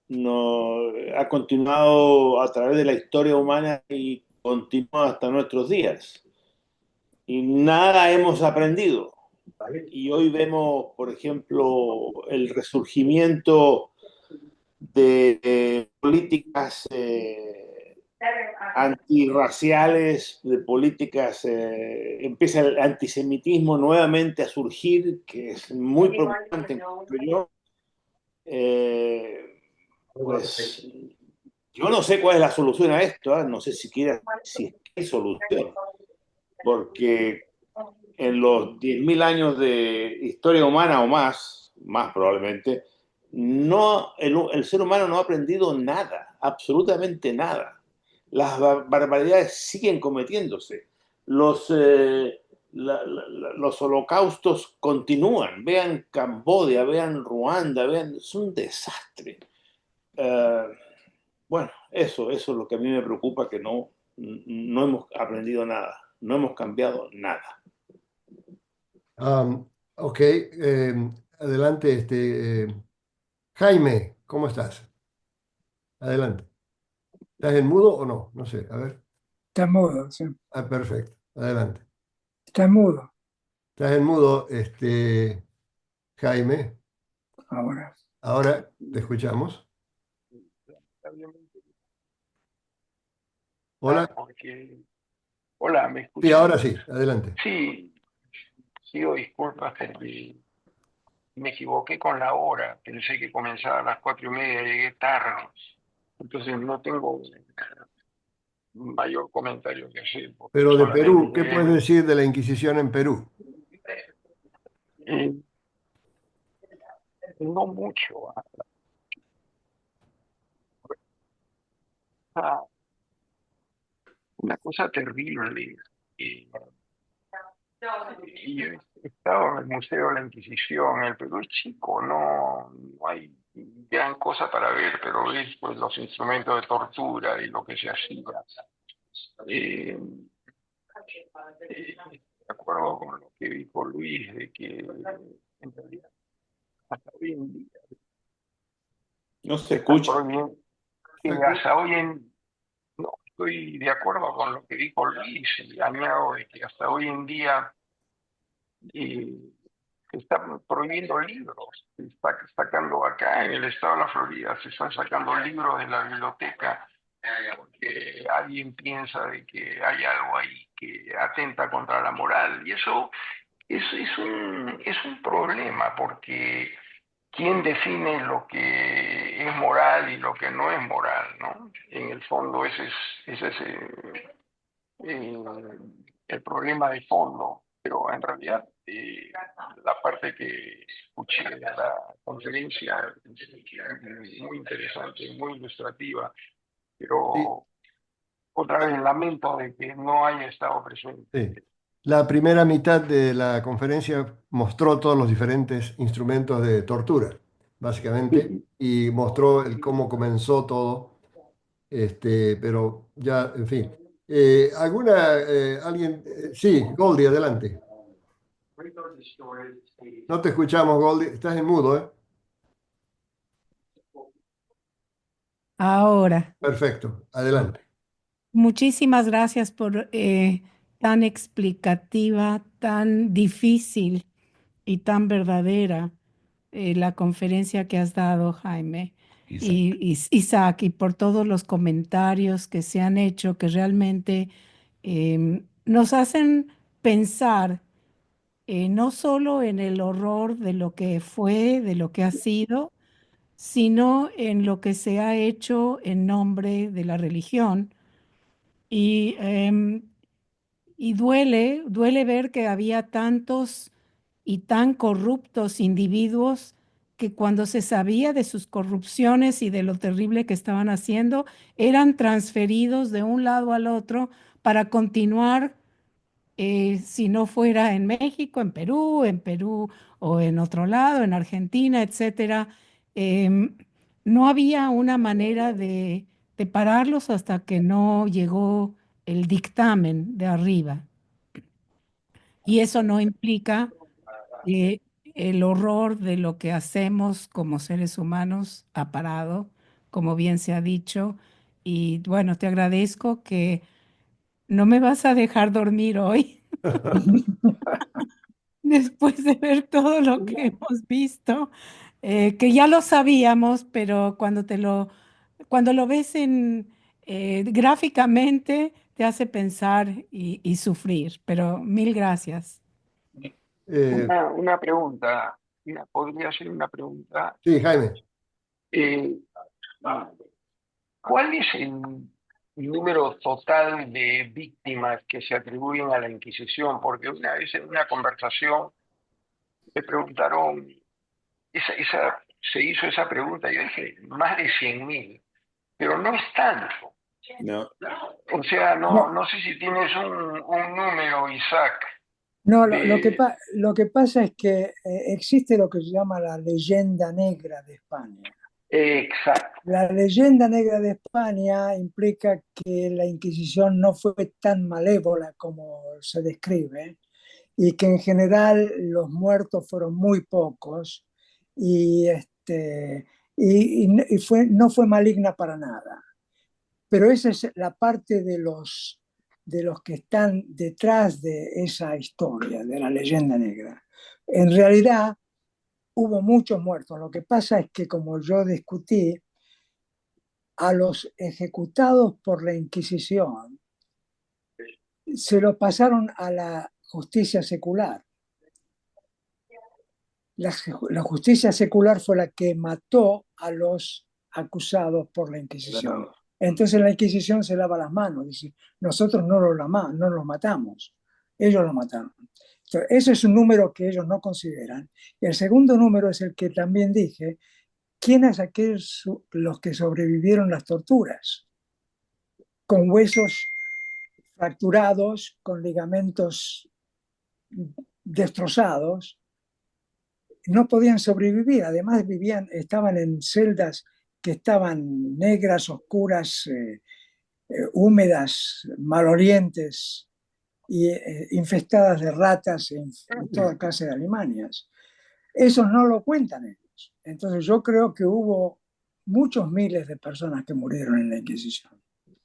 no, ha continuado a través de la historia humana y continúa hasta nuestros días. Y nada hemos aprendido. Y hoy vemos, por ejemplo, el resurgimiento de políticas antirraciales, de políticas, empieza el antisemitismo nuevamente a surgir, que es muy preocupante, creo yo. Pues yo no sé cuál es la solución a esto, ¿eh? No sé siquiera si hay solución, porque en los 10.000 años de historia humana o más probablemente, el ser humano no ha aprendido nada, absolutamente nada. Las barbaridades siguen cometiéndose. Los holocaustos continúan. Vean Camboya, vean Ruanda, es un desastre. Uh, bueno, eso es lo que a mí me preocupa, que no hemos aprendido nada, no hemos cambiado nada. Ok, adelante, Jaime, ¿cómo estás? Adelante. ¿Estás en mudo o no? No sé, a ver. Está mudo, sí. Perfecto, adelante. Está mudo ¿Estás en mudo, Jaime? ahora. Ahora te escuchamos. Hola. Hola, ¿me Sí, escuchan? ahora sí, adelante. Sí, pido disculpas porque me equivoqué con la hora. Pensé que comenzaba a las 4:30, llegué tarde. Entonces no tengo mayor comentario que hacer, porque Pero de solamente Perú, ¿qué llegué. puedes decir de la Inquisición en Perú? eh, no mucho. Ah, una cosa terrible. eh, y yo he estado en el Museo de la Inquisición. El Perú es chico, no hay gran cosa para ver, pero ves pues los instrumentos de tortura y lo que se hacía. Eh, de acuerdo con lo que dijo Luis, de que en realidad hasta hoy en día No se están escucha. prohibiendo, que hasta hoy en no estoy de acuerdo con lo que dijo Luis, y añado de que hasta hoy en día eh, se están prohibiendo libros. Se está sacando acá en el estado de la Florida, se están sacando libros de la biblioteca porque alguien piensa de que hay algo ahí que atenta contra la moral. Y eso es un problema, porque ¿quién define lo que es moral y lo que no es moral, ¿no? En el fondo ese es eh, el problema de fondo, pero en realidad la parte que escuché de la conferencia es muy interesante, muy ilustrativa, Sí, pero otra vez lamento de que no haya estado presente. sí. La primera mitad de la conferencia mostró todos los diferentes instrumentos de tortura, básicamente, y mostró cómo comenzó todo, pero ya, en fin. Alguien? Sí, Goldie, adelante. No te escuchamos, Goldie, estás en mudo, ¿eh? Ahora, Perfecto, adelante. muchísimas gracias por tan explicativa, tan difícil y tan verdadera la conferencia que has dado, Jaime Isaac. y Isaac, y por todos los comentarios que se han hecho que realmente nos hacen pensar no solo en el horror de lo que fue, de lo que ha sido, sino en lo que se ha hecho en nombre de la religión. Y, y duele ver que había tantos y tan corruptos individuos que cuando se sabía de sus corrupciones y de lo terrible que estaban haciendo, eran transferidos de un lado al otro para continuar, si no fuera en Perú o en otro lado, en Argentina, etcétera. No había una manera de pararlos hasta que no llegó el dictamen de arriba. Y eso no implica eh, el horror de lo que hacemos como seres humanos ha parado, como bien se ha dicho. Y bueno, te agradezco que no me vas a dejar dormir hoy después de ver todo lo que hemos visto, que ya lo sabíamos, pero cuando lo ves gráficamente, te hace pensar y sufrir. Pero mil gracias. Eh, Una pregunta, mira, podría ser una pregunta. sí, Jaime. Eh, ¿Cuál es el número total de víctimas que se atribuyen a la Inquisición? Porque una vez en una conversación me preguntaron, se hizo esa pregunta, y yo dije, más de 100.000, pero no es tanto. No. O sea, No, no sé si tienes un número, Isaac, no, de... lo que pasa es que existe lo que se llama la leyenda negra de España. Exacto. La leyenda negra de España implica que la Inquisición no fue tan malévola como se describe y que en general los muertos fueron muy pocos y, no fue maligna para nada. Pero esa es la parte de los que están detrás de esa historia, de la leyenda negra. En realidad hubo muchos muertos. Lo que pasa es que, como yo discutí, a los ejecutados por la Inquisición se lo pasaron a la justicia secular. La justicia secular fue la que mató a los acusados por la Inquisición. Entonces la Inquisición se lava las manos, dice, nosotros no los matamos, ellos los mataron. Entonces, ese es un número que ellos no consideran. Y el segundo número es el que también dije, ¿quiénes aquellos los que sobrevivieron las torturas? Con huesos fracturados, con ligamentos destrozados, no podían sobrevivir. Además estaban en celdas que estaban negras, oscuras, húmedas, malolientes y infestadas de ratas y toda clase de alimañas. Eso no lo cuentan ellos. Entonces yo creo que hubo muchos miles de personas que murieron en la Inquisición.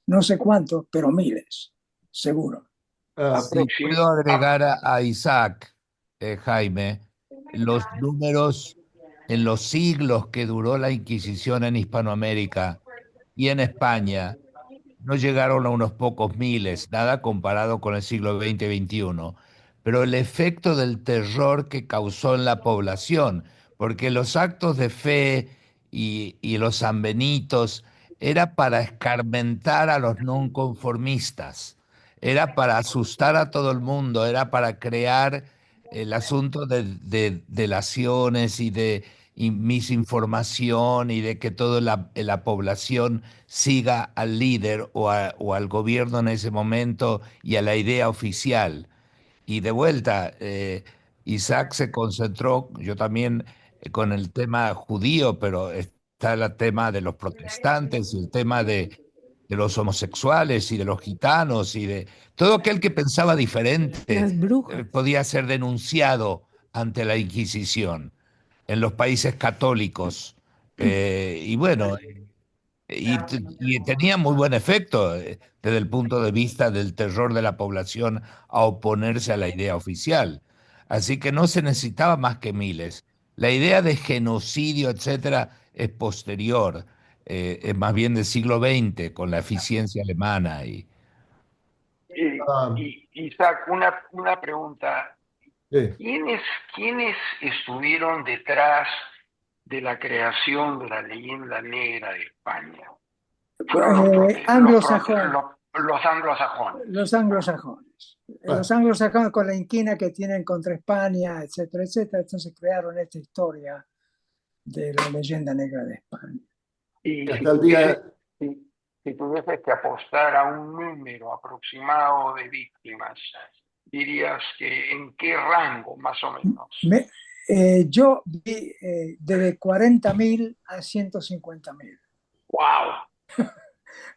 No sé cuántos, pero miles, seguro. Si puedo agregar a Isaac, Jaime, los números en los siglos que duró la Inquisición en Hispanoamérica y en España no llegaron a unos pocos miles, nada comparado con el siglo XX y XXI, pero el efecto del terror que causó en la población, porque los actos de fe y los sanbenitos era para escarmentar a los nonconformistas, era para asustar a todo el mundo, era para crear el asunto de delaciones y de misinformación y de que toda la población siga al líder o al gobierno en ese momento y a la idea oficial. Y de vuelta, Isaac se concentró, yo también con el tema judío, pero está el tema de los protestantes y el tema de los homosexuales y de los gitanos y de todo aquel que pensaba diferente, Las brujas. podía ser denunciado ante la Inquisición en los países católicos. Y bueno, y tenía muy buen efecto desde el punto de vista del terror de la población a oponerse a la idea oficial. Así que no se necesitaba más que miles. La idea de genocidio, etcétera, es posterior, es más bien del siglo XX, con la eficiencia alemana. Ah, Isaac, una pregunta. sí. ¿Quiénes estuvieron detrás de la creación de la leyenda negra de España? Fueron Anglosajones. los anglosajones. Los anglosajones. Los anglosajones con la inquina que tienen contra España, etcétera, etcétera. Entonces crearon esta historia de la leyenda negra de España. Y hasta el día... si tuvieses que apostar a un número aproximado de víctimas, dirías que en qué rango más o menos. Yo vi de 40.000 a 150.000. ¡Wow!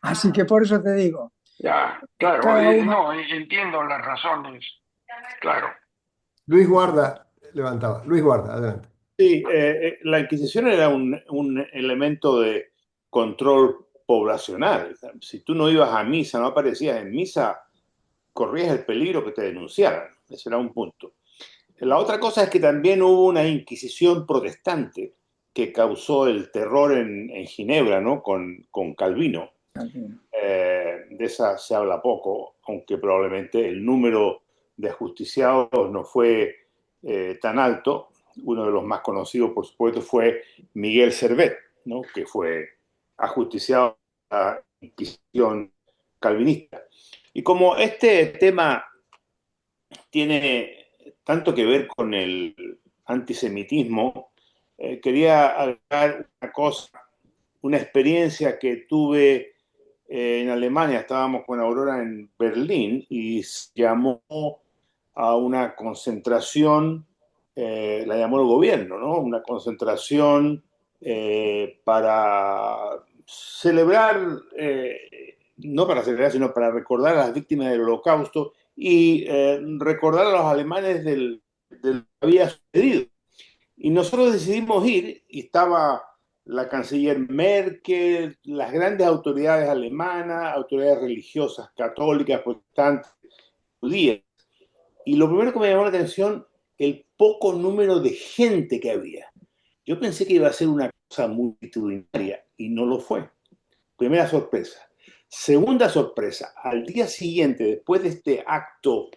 Así que por eso te digo. Ya, claro, no, entiendo las razones, claro. Luis Guarda levantaba. Luis Guarda, adelante. Sí, la Inquisición era un elemento de control poblacional. Si tú no ibas a misa, no aparecías en misa, corrías el peligro que te denunciaran. Ese era un punto. La otra cosa es que también hubo una Inquisición protestante que causó el terror en Ginebra, ¿no? Con Calvino. De esa se habla poco, aunque probablemente el número de ajusticiados no fue tan alto. Uno de los más conocidos, por supuesto, fue Miguel Servet, ¿no? Que fue ajusticiado a la Inquisición calvinista. Y como este tema tiene tanto que ver con el antisemitismo, quería agregar una cosa, una experiencia que tuve en Alemania. Estábamos con Aurora en Berlín y se llamó a una concentración, la llamó el gobierno, ¿no? Una concentración para celebrar, no para celebrar, sino para recordar a las víctimas del Holocausto y recordar a los alemanes de lo que había sucedido. Y nosotros decidimos ir y estaba la canciller Merkel, las grandes autoridades alemanas, autoridades religiosas, católicas, protestantes, judías. Y lo primero que me llamó la atención, el poco número de gente que había. Yo pensé que iba a ser una cosa multitudinaria y no lo fue. Primera sorpresa. Segunda sorpresa, al día siguiente, después de este acto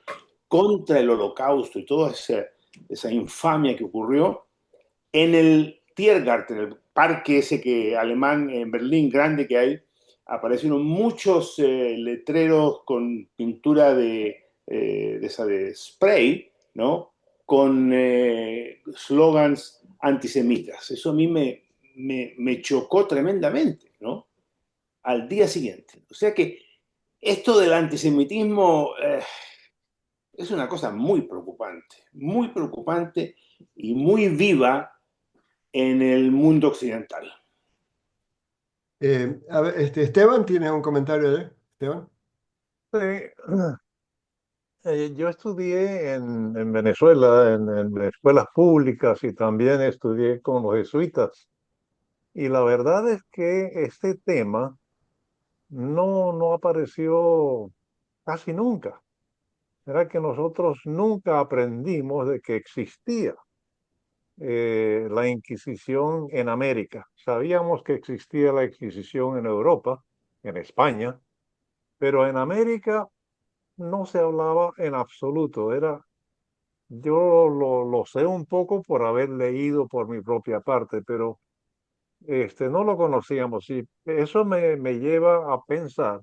contra el Holocausto y toda esa infamia que ocurrió, en el Tiergarten, el parque ese que alemán en Berlín grande que hay, aparecieron muchos letreros con pintura de spray, ¿no? Con slogans antisemitas. Eso a mí me chocó tremendamente, ¿no? Al día siguiente. O sea que esto del antisemitismo es una cosa muy preocupante y muy viva en el mundo occidental. A ver, Esteban, ¿tienes un comentario de Esteban? Sí. Yo estudié en Venezuela, en escuelas públicas y también estudié con los jesuitas. Y la verdad es que este tema no apareció casi nunca. Era que nosotros nunca aprendimos de que existía la Inquisición en América. Sabíamos que existía la Inquisición en Europa, en España, pero en América no se hablaba en absoluto. Yo lo sé un poco por haber leído por mi propia parte, pero no lo conocíamos. Y eso me lleva a pensar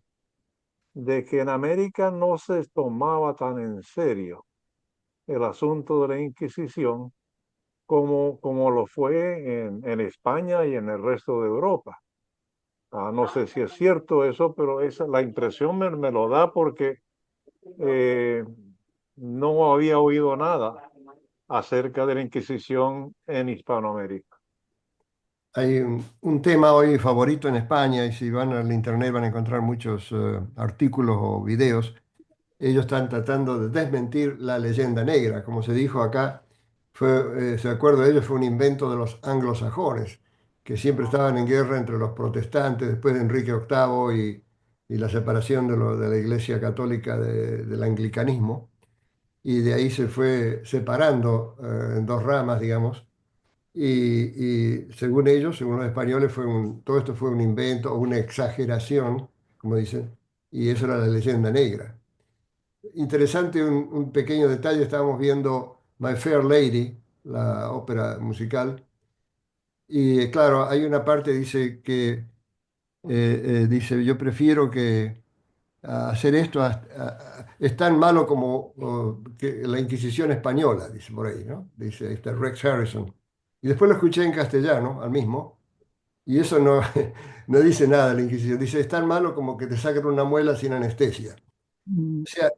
de que en América no se tomaba tan en serio el asunto de la Inquisición como lo fue en España y en el resto de Europa. No sé si es cierto eso, pero la impresión me lo da porque eh, no había oído nada acerca de la Inquisición en Hispanoamérica. Hay un tema hoy favorito en España y si van al internet van a encontrar muchos artículos o videos. Ellos están tratando de desmentir la leyenda negra. Como se dijo acá, se acuerda de ellos, fue un invento de los anglosajones, que siempre estaban en guerra entre los protestantes después de Enrique VIII y la separación de la Iglesia Católica del anglicanismo. Y de ahí se fue separando en dos ramas, digamos. Y según ellos, según los españoles, todo esto fue un invento o una exageración, como dicen, y eso era la leyenda negra. Interesante un pequeño detalle, estábamos viendo My Fair Lady, la ópera musical, Y claro, hay una parte, dice que, dice, yo prefiero que hacer esto es tan malo como que la Inquisición española, dice por ahí, ¿no? Dice, ahí está Rex Harrison. Y después lo escuché en castellano, al mismo, y eso no, no dice nada de la Inquisición. Dice, es tan malo como que te saquen una muela sin anestesia. O sea,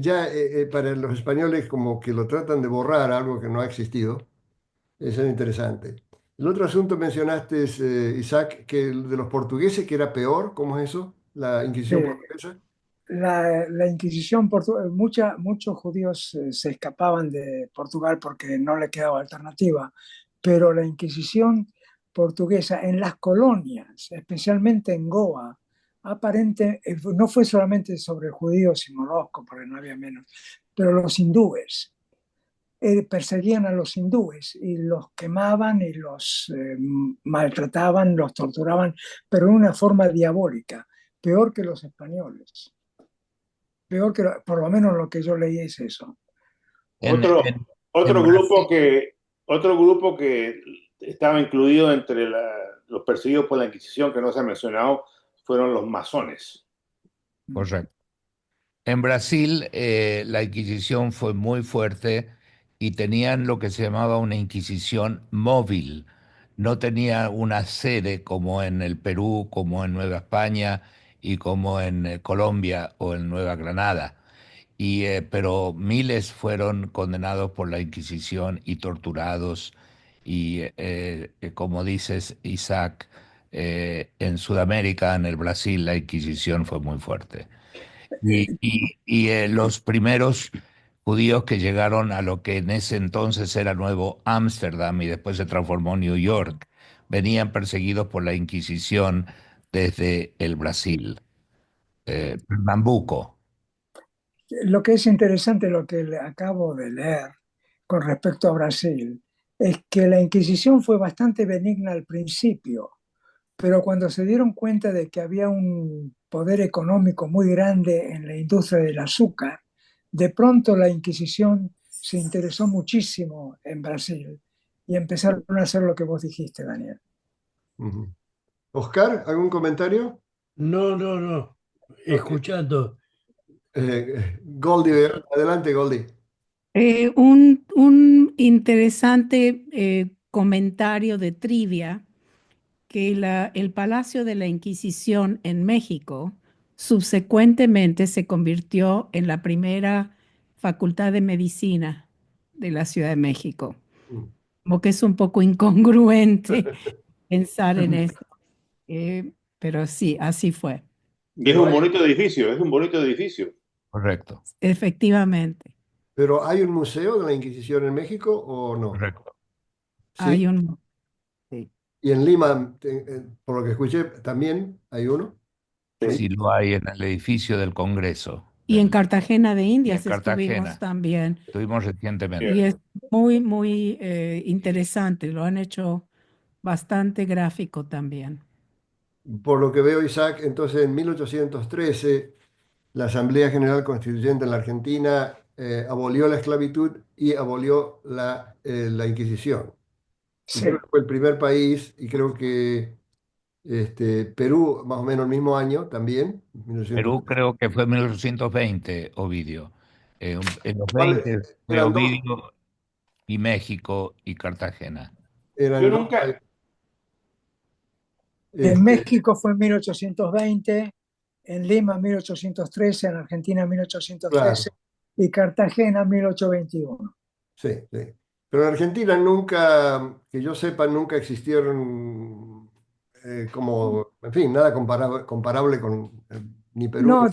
ya para los españoles como que lo tratan de borrar algo que no ha existido. Eso es interesante. El otro asunto mencionaste, Isaac, que el de los portugueses, que era peor. ¿Cómo es eso? La Inquisición Eh, portuguesa. la Inquisición, muchos judíos se escapaban de Portugal porque no le quedaba alternativa, pero la Inquisición portuguesa en las colonias, especialmente en Goa, no fue solamente sobre judíos y moriscos, porque no había menos, pero los hindúes. Perseguían a los hindúes y los quemaban y los maltrataban, los torturaban, pero de una forma diabólica, peor que los españoles. Peor que, por lo menos lo que yo leí es eso. En, Otro, en, en otro grupo Brasil, que, otro grupo que estaba incluido entre los perseguidos por la Inquisición, que no se ha mencionado, fueron los masones. correcto. En Brasil, la Inquisición fue muy fuerte y tenían lo que se llamaba una Inquisición móvil. No tenía una sede como en el Perú, como en Nueva España y como en Colombia o en Nueva Granada. Pero miles fueron condenados por la Inquisición y torturados. Como dices, Isaac, en Sudamérica, en el Brasil, la Inquisición fue muy fuerte. Los primeros judíos que llegaron a lo que en ese entonces era Nuevo Ámsterdam y después se transformó en New York, venían perseguidos por la Inquisición desde el Brasil. Pernambuco. Lo que es interesante, lo que le acabo de leer con respecto a Brasil, es que la Inquisición fue bastante benigna al principio, pero cuando se dieron cuenta de que había un poder económico muy grande en la industria del azúcar, de pronto la Inquisición se interesó muchísimo en Brasil y empezaron a hacer lo que vos dijiste, Daniel. Ujú. Oscar, ¿algún comentario? No, no, no. Ok. Escuchando. Goldie, adelante, Goldie. Un interesante comentario de trivia que el Palacio de la Inquisición en México subsecuentemente se convirtió en la primera Facultad de Medicina de la Ciudad de México. Mm. Como que es un poco incongruente pensar en eso, pero sí, así fue, Y es Pero un hay, bonito edificio, es un bonito edificio. Correcto, efectivamente. pero ¿hay un museo de la Inquisición en México o no? correcto. Sí. Hay un, sí. Y en Lima, por lo que escuché, también hay uno. Sí. Sí lo hay en el edificio del Congreso. Y en Cartagena de Y en Indias estuvimos Cartagena. también. Estuvimos recientemente. Y es muy, muy interesante. Lo han hecho bastante gráfico también. Por lo que veo, Isaac, entonces en 1813 la Asamblea General Constituyente en la Argentina abolió la esclavitud y abolió la Inquisición. Y creo Sí. que fue el primer país, y creo que Perú, más o menos el mismo año también, Perú 1913. creo que fue 1820, Ovidio. En los ¿Cuáles 20 fue eran dos? Ovidio y México y Cartagena. Yo Eran dos nunca, países. En Este, México fue en 1820, en Lima 1813, en Argentina 1813 claro, y Cartagena 1821. sí, sí. Pero en Argentina nunca, que yo sepa, nunca existieron como, en fin, nada comparable con ni Perú No, ni...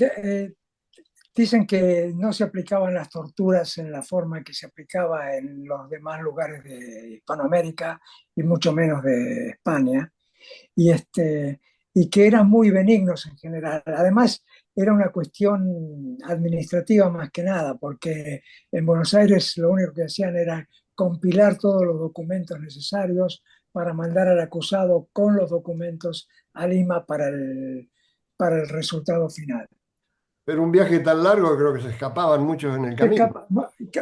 dicen que no se aplicaban las torturas en la forma que se aplicaba en los demás lugares de Hispanoamérica y mucho menos de España, y, y que eran muy benignos en general. Además, era una cuestión administrativa más que nada, porque en Buenos Aires lo único que hacían era compilar todos los documentos necesarios para mandar al acusado con los documentos a Lima para el resultado final. Pero un viaje tan largo creo que se escapaban muchos en el camino.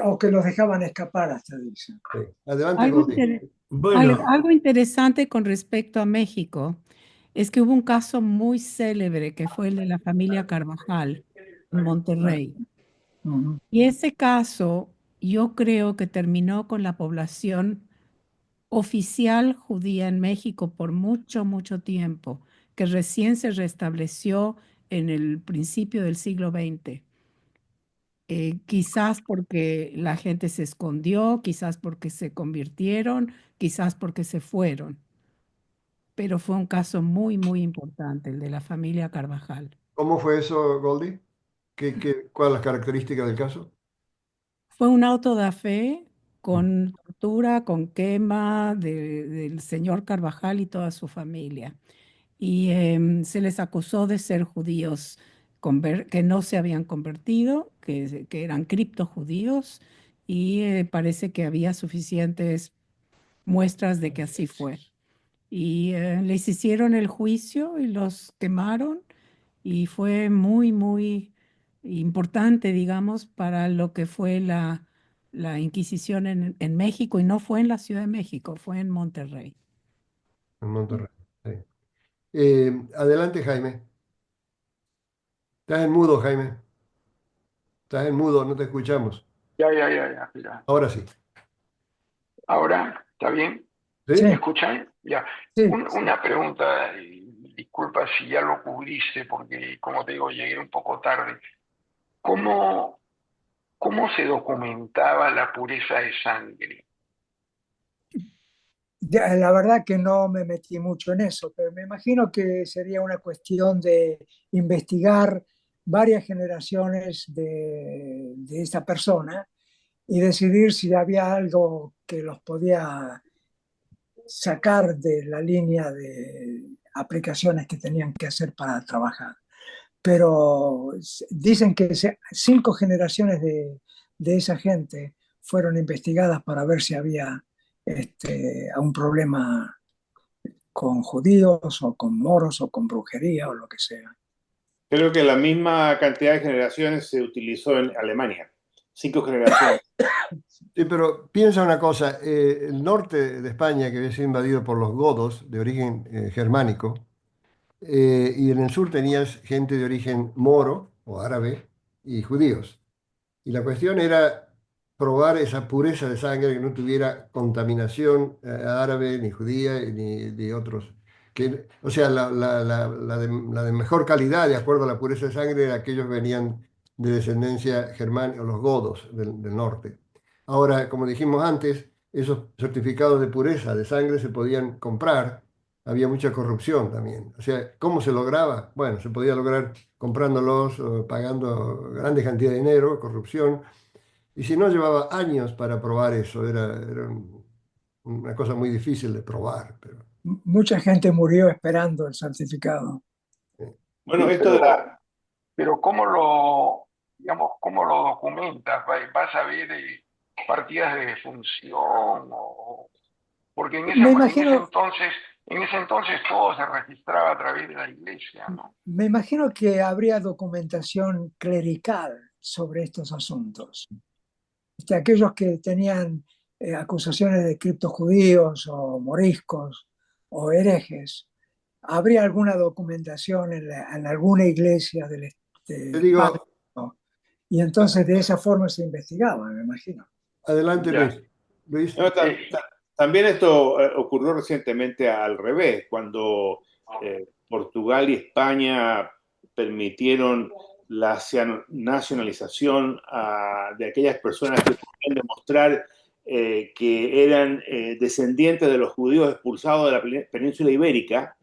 O que los dejaban escapar, hasta dicen. Sí. Adelante, Algo, Goldie. Bueno, algo interesante con respecto a México es que hubo un caso muy célebre que fue el de la familia Carvajal en Monterrey. Ujú. Y ese caso yo creo que terminó con la población oficial judía en México por mucho, mucho tiempo, que recién se restableció en el principio del siglo XX. Quizás porque la gente se escondió, quizás porque se convirtieron, quizás porque se fueron. Pero fue un caso muy, muy importante, el de la familia Carvajal. ¿Cómo fue eso, Goldie? ¿Cuáles las características del caso? Fue un auto de fe con tortura, con quema del señor Carvajal y toda su familia. Y se les acusó de ser judíos que no se habían convertido, que eran criptojudíos, y parece que había suficientes muestras de que así fue. Y les hicieron el juicio y los quemaron y fue muy, muy importante, digamos, para lo que fue la Inquisición en México, y no fue en la Ciudad de México, fue en Monterrey. En Monterrey. Sí. Adelante, Jaime. Estás en mudo, Jaime. Estás en mudo, no te escuchamos. Ya, mira. Ahora sí. Ahora, ¿está bien? ¿Sí? ¿Me Sí, escuchan? Ya. sí. Una pregunta, disculpa si ya lo cubriste, porque como te digo, llegué un poco tarde. ¿Cómo, cómo se documentaba la pureza de sangre? La verdad que no me metí mucho en eso, pero me imagino que sería una cuestión de investigar varias generaciones de esa persona y decidir si había algo que los podía sacar de la línea de aplicaciones que tenían que hacer para trabajar. Pero dicen que 5 generaciones de esa gente fueron investigadas para ver si había un problema con judíos o con moros o con brujería o lo que sea. Creo que la misma cantidad de generaciones se utilizó en Alemania. 5 generaciones. Sí, pero piensa una cosa, el norte de España, que había sido invadido por los godos de origen germánico, y en el sur tenías gente de origen moro o árabe y judíos. Y la cuestión era probar esa pureza de sangre, que no tuviera contaminación árabe, ni judía, ni de otros. O sea, la de mejor calidad, de acuerdo a la pureza de sangre, aquellos venían de descendencia germánica, los godos del norte. Ahora, como dijimos antes, esos certificados de pureza de sangre se podían comprar. Había mucha corrupción también. O sea, ¿cómo se lograba? Bueno, se podía lograr comprándolos, o pagando grandes cantidades de dinero, corrupción. Y si no, llevaba años para probar eso. Era una cosa muy difícil de probar. Pero, Mucha gente murió esperando el certificado. Bueno, Sí, esto de la... pero ¿cómo lo, digamos, cómo lo documentas? ¿Vas a ver partidas de defunción? Porque Me imagino, en ese entonces todo se registraba a través de la iglesia, ¿no? me imagino que habría documentación clerical sobre estos asuntos. Aquellos que tenían acusaciones de criptojudíos o moriscos o herejes, ¿habría alguna documentación en alguna iglesia te España? digo, Y entonces de esa forma se investigaba, me imagino. adelante, Ya. Luis. Luis, No, Eh, también esto ocurrió recientemente al revés, cuando Portugal y España permitieron la nacionalización de aquellas personas que podían demostrar que eran descendientes de los judíos expulsados de la península ibérica.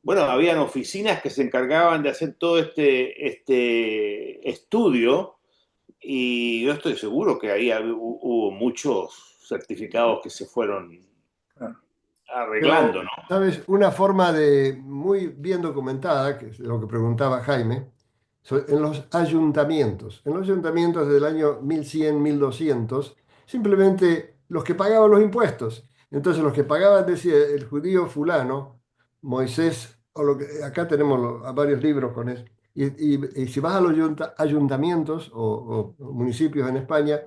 Bueno, habían oficinas que se encargaban de hacer todo este estudio, y yo estoy seguro que ahí hubo muchos certificados que se fueron Claro. arreglando, pero, ¿no? ¿sabes? Una forma de muy bien documentada, que es lo que preguntaba Jaime, en los ayuntamientos. En los ayuntamientos del año 1100, 1200, simplemente los que pagaban los impuestos. Entonces, los que pagaban, decía el judío fulano, Moisés, acá tenemos varios libros con eso. Y si vas a los ayuntamientos o municipios en España,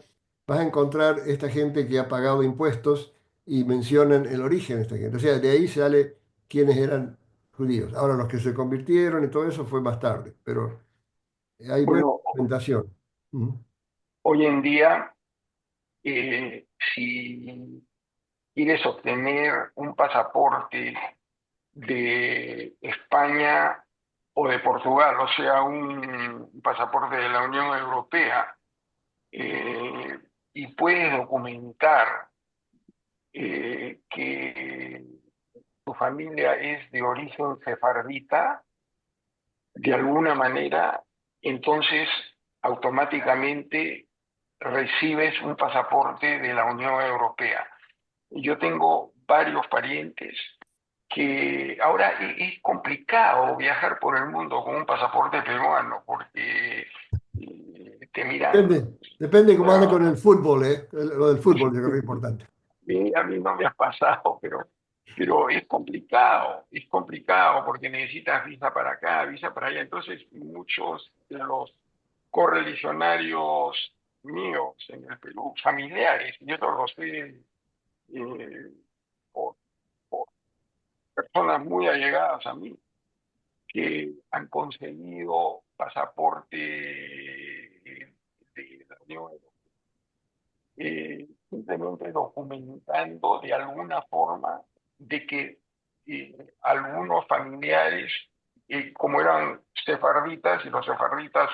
vas a encontrar esta gente que ha pagado impuestos y mencionan el origen de esta gente. O sea, de ahí sale quiénes eran judíos. Ahora, los que se convirtieron y todo eso fue más tarde, pero hay buena Bueno, documentación. Ujú. hoy en día, si quieres obtener un pasaporte de España o de Portugal, o sea, un pasaporte de la Unión Europea, eh, y puedes documentar que tu familia es de origen sefardita, de alguna manera, entonces automáticamente recibes un pasaporte de la Unión Europea. Yo tengo varios parientes que ahora es complicado viajar por el mundo con un pasaporte peruano porque te miran. Depende cómo ande con el fútbol, ¿eh? Lo del fútbol yo creo que es importante. A mí no me ha pasado, pero es complicado porque necesitas visa para acá, visa para allá. Entonces, muchos de los correligionarios míos en el Perú, familiares, yo no lo sé, por, por personas muy allegadas a mí, que han conseguido pasaporte de la Unión Europea, simplemente documentando de alguna forma de que algunos familiares, como eran sefarditas, y los sefarditas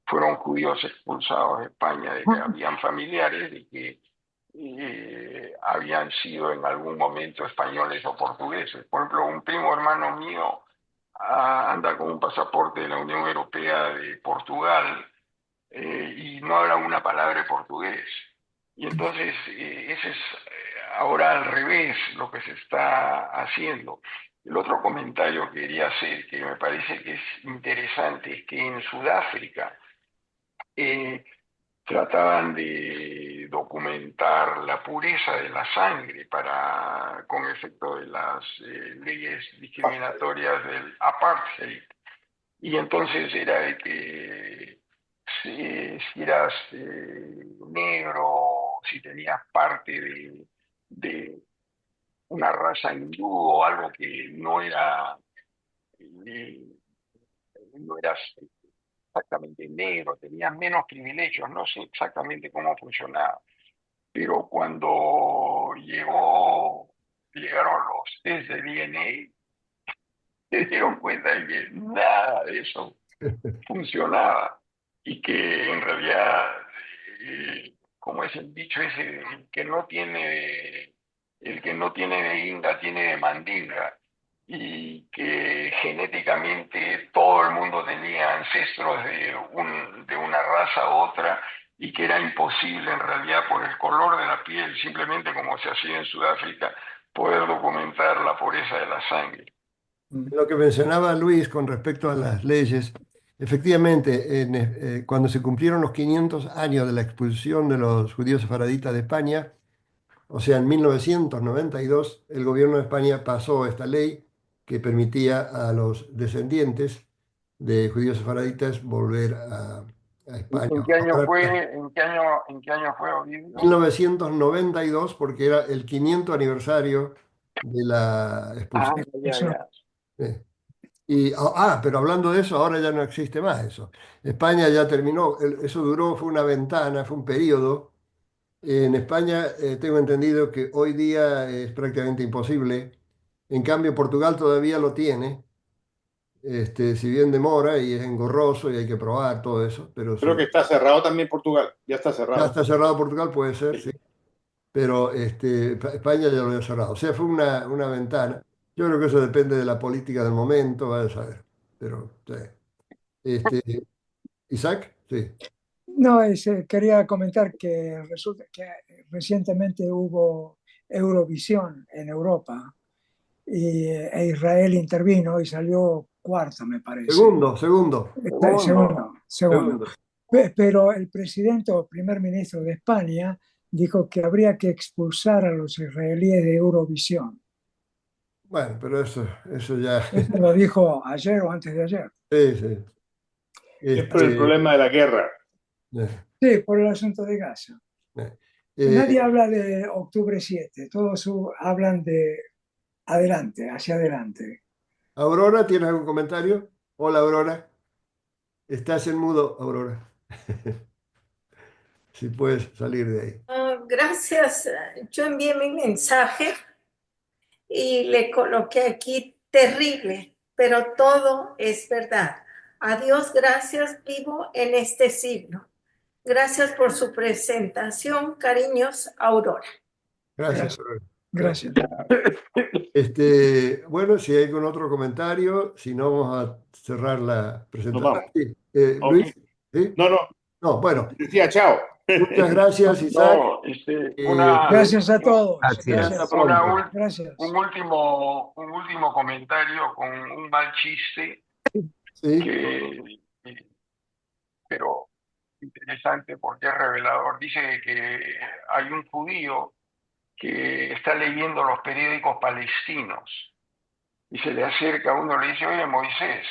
fueron judíos expulsados de España, de que habían familiares de que habían sido en algún momento españoles o portugueses. Por ejemplo, un primo hermano mío anda con un pasaporte de la Unión Europea de Portugal y no habla una palabra de portugués. Y entonces ese es ahora al revés lo que se está haciendo. El otro comentario que quería hacer, que me parece que es interesante, es que en Sudáfrica eh, trataban de documentar la pureza de la sangre con efecto de las leyes discriminatorias del apartheid. Y entonces era de que si eras negro, si tenías parte de una raza hindú o algo que eh, no eras exactamente negro, tenías menos privilegios, no sé exactamente cómo funcionaba, pero cuando llegaron los test de DNA, se dieron cuenta de que nada de eso funcionaba y que en realidad, como es el dicho ese, el que no tiene de inga tiene de mandinga, y que genéticamente todo el mundo tenía ancestros de una raza a otra y que era imposible en realidad por el color de la piel, simplemente como se hacía en Sudáfrica, poder documentar la pureza de la sangre. Lo que mencionaba Luis con respecto a las leyes, efectivamente, cuando se cumplieron los 500 años de la expulsión de los judíos sefaraditas de España, o sea, en 1992, el gobierno de España pasó esta ley que permitía a los descendientes de judíos sefaraditas volver a España. ¿En qué año fue? ¿En qué año fue, Ovidio? 1992, porque era el 500 aniversario de la expulsión. Ya. Pero hablando de eso, ahora ya no existe más eso. España ya terminó, eso duró, fue una ventana, fue un periodo. En España tengo entendido que hoy día es prácticamente imposible. En cambio, Portugal todavía lo tiene, si bien demora y es engorroso y hay que probar todo eso, pero Creo que está cerrado también Portugal, ya está ya cerrado. está cerrado Portugal, puede ser, sí. Pero España ya lo había cerrado. O sea, fue una ventana. Yo creo que eso depende de la política del momento, vaya a saber. Pero, sí. Isaac, sí. No, quería comentar que resulta que recientemente hubo Eurovisión en Europa e Israel intervino y salió cuarto, me parece. Segundo. Segundo. Pero el presidente o primer ministro de España dijo que habría que expulsar a los israelíes de Eurovisión. Bueno, pero eso ya. Eso lo dijo ayer o antes de ayer. Sí, sí. Es por el problema de la guerra. Sí, por el asunto de Gaza. Nadie habla de octubre 7, todos hablan de adelante, hacia adelante. Aurora, ¿tienes algún comentario? Hola, Aurora. Estás en mudo, Aurora. Si puedes salir de ahí. Gracias. Yo envié mi mensaje y le coloqué aquí terrible, pero todo es verdad. A Dios gracias, vivo en este siglo. Gracias por su presentación. Cariños, Aurora. Gracias, Aurora. Gracias. Bueno, si hay algún otro comentario, si no, vamos a cerrar la presentación. Nos vamos. Sí, Okay. Luis. ¿Sí? No, bueno. Decía chao. Muchas gracias, Isaac. Gracias a todos. Gracias. Gracias. Un último comentario con un mal chiste, Sí. pero interesante porque es revelador. Dice que hay un judío que está leyendo los periódicos palestinos y se le acerca a uno y le dice: oye, Moisés,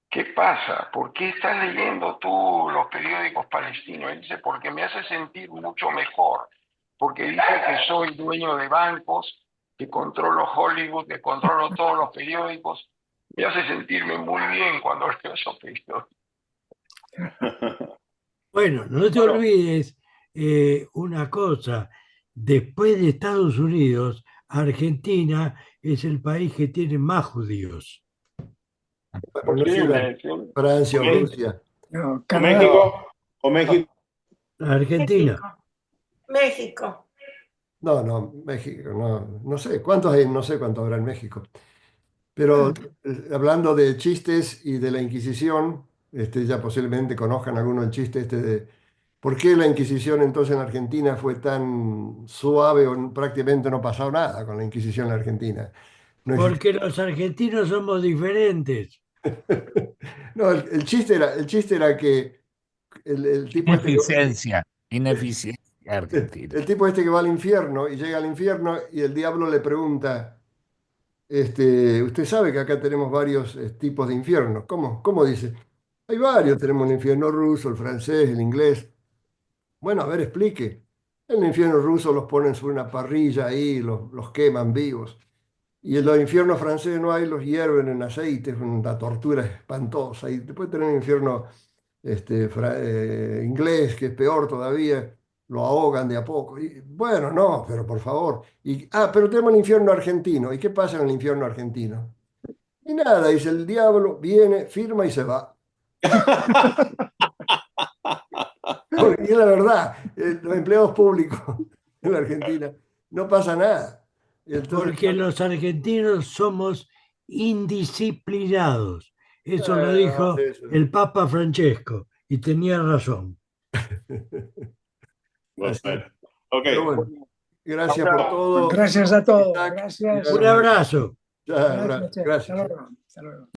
¿qué pasa? ¿Por qué estás leyendo tú los periódicos palestinos? Él dice: porque me hace sentir mucho mejor, porque dice que soy dueño de bancos, que controlo Hollywood, que controlo todos los periódicos. Me hace sentirme muy bien cuando leo esos periódicos. Bueno, no te olvides una cosa. Después de Estados Unidos, Argentina es el país que tiene más judíos. Bueno, no será Francia o Rusia. No, ¿O México? ¿O México? Argentina. México. No, México, no sé. ¿Cuántos hay? No sé cuántos habrá en México. Pero hablando de chistes y de la Inquisición, ya posiblemente conozcan alguno el chiste de por qué la Inquisición entonces en Argentina fue tan suave o prácticamente no pasó nada con la Inquisición en Argentina. No Porque los argentinos somos diferentes. No, el chiste era que el tipo Ineficiencia argentina. el tipo que va al infierno y llega al infierno y el diablo le pregunta, usted sabe que acá tenemos varios tipos de infiernos. ¿Cómo dice? Hay varios, tenemos el infierno ruso, el francés, el inglés. Bueno, a ver, explique. En el infierno ruso los ponen sobre una parrilla ahí, los queman vivos. Y en los infiernos franceses no hay, los hierven en aceite, es una tortura espantosa. Y después tenés el infierno inglés, que es peor todavía, lo ahogan de a poco. Y, bueno, no, pero por favor. Pero tenemos el infierno argentino. ¿Y qué pasa en el infierno argentino? Y nada, dice el diablo, viene, firma y se va. Y es la verdad, los empleados públicos en la Argentina no pasa nada. Porque los argentinos somos indisciplinados. Eso lo dijo el Papa Francesco y tenía razón. Bueno, gracias por todo. Gracias a todos. Gracias. Un abrazo. Gracias. Hasta luego.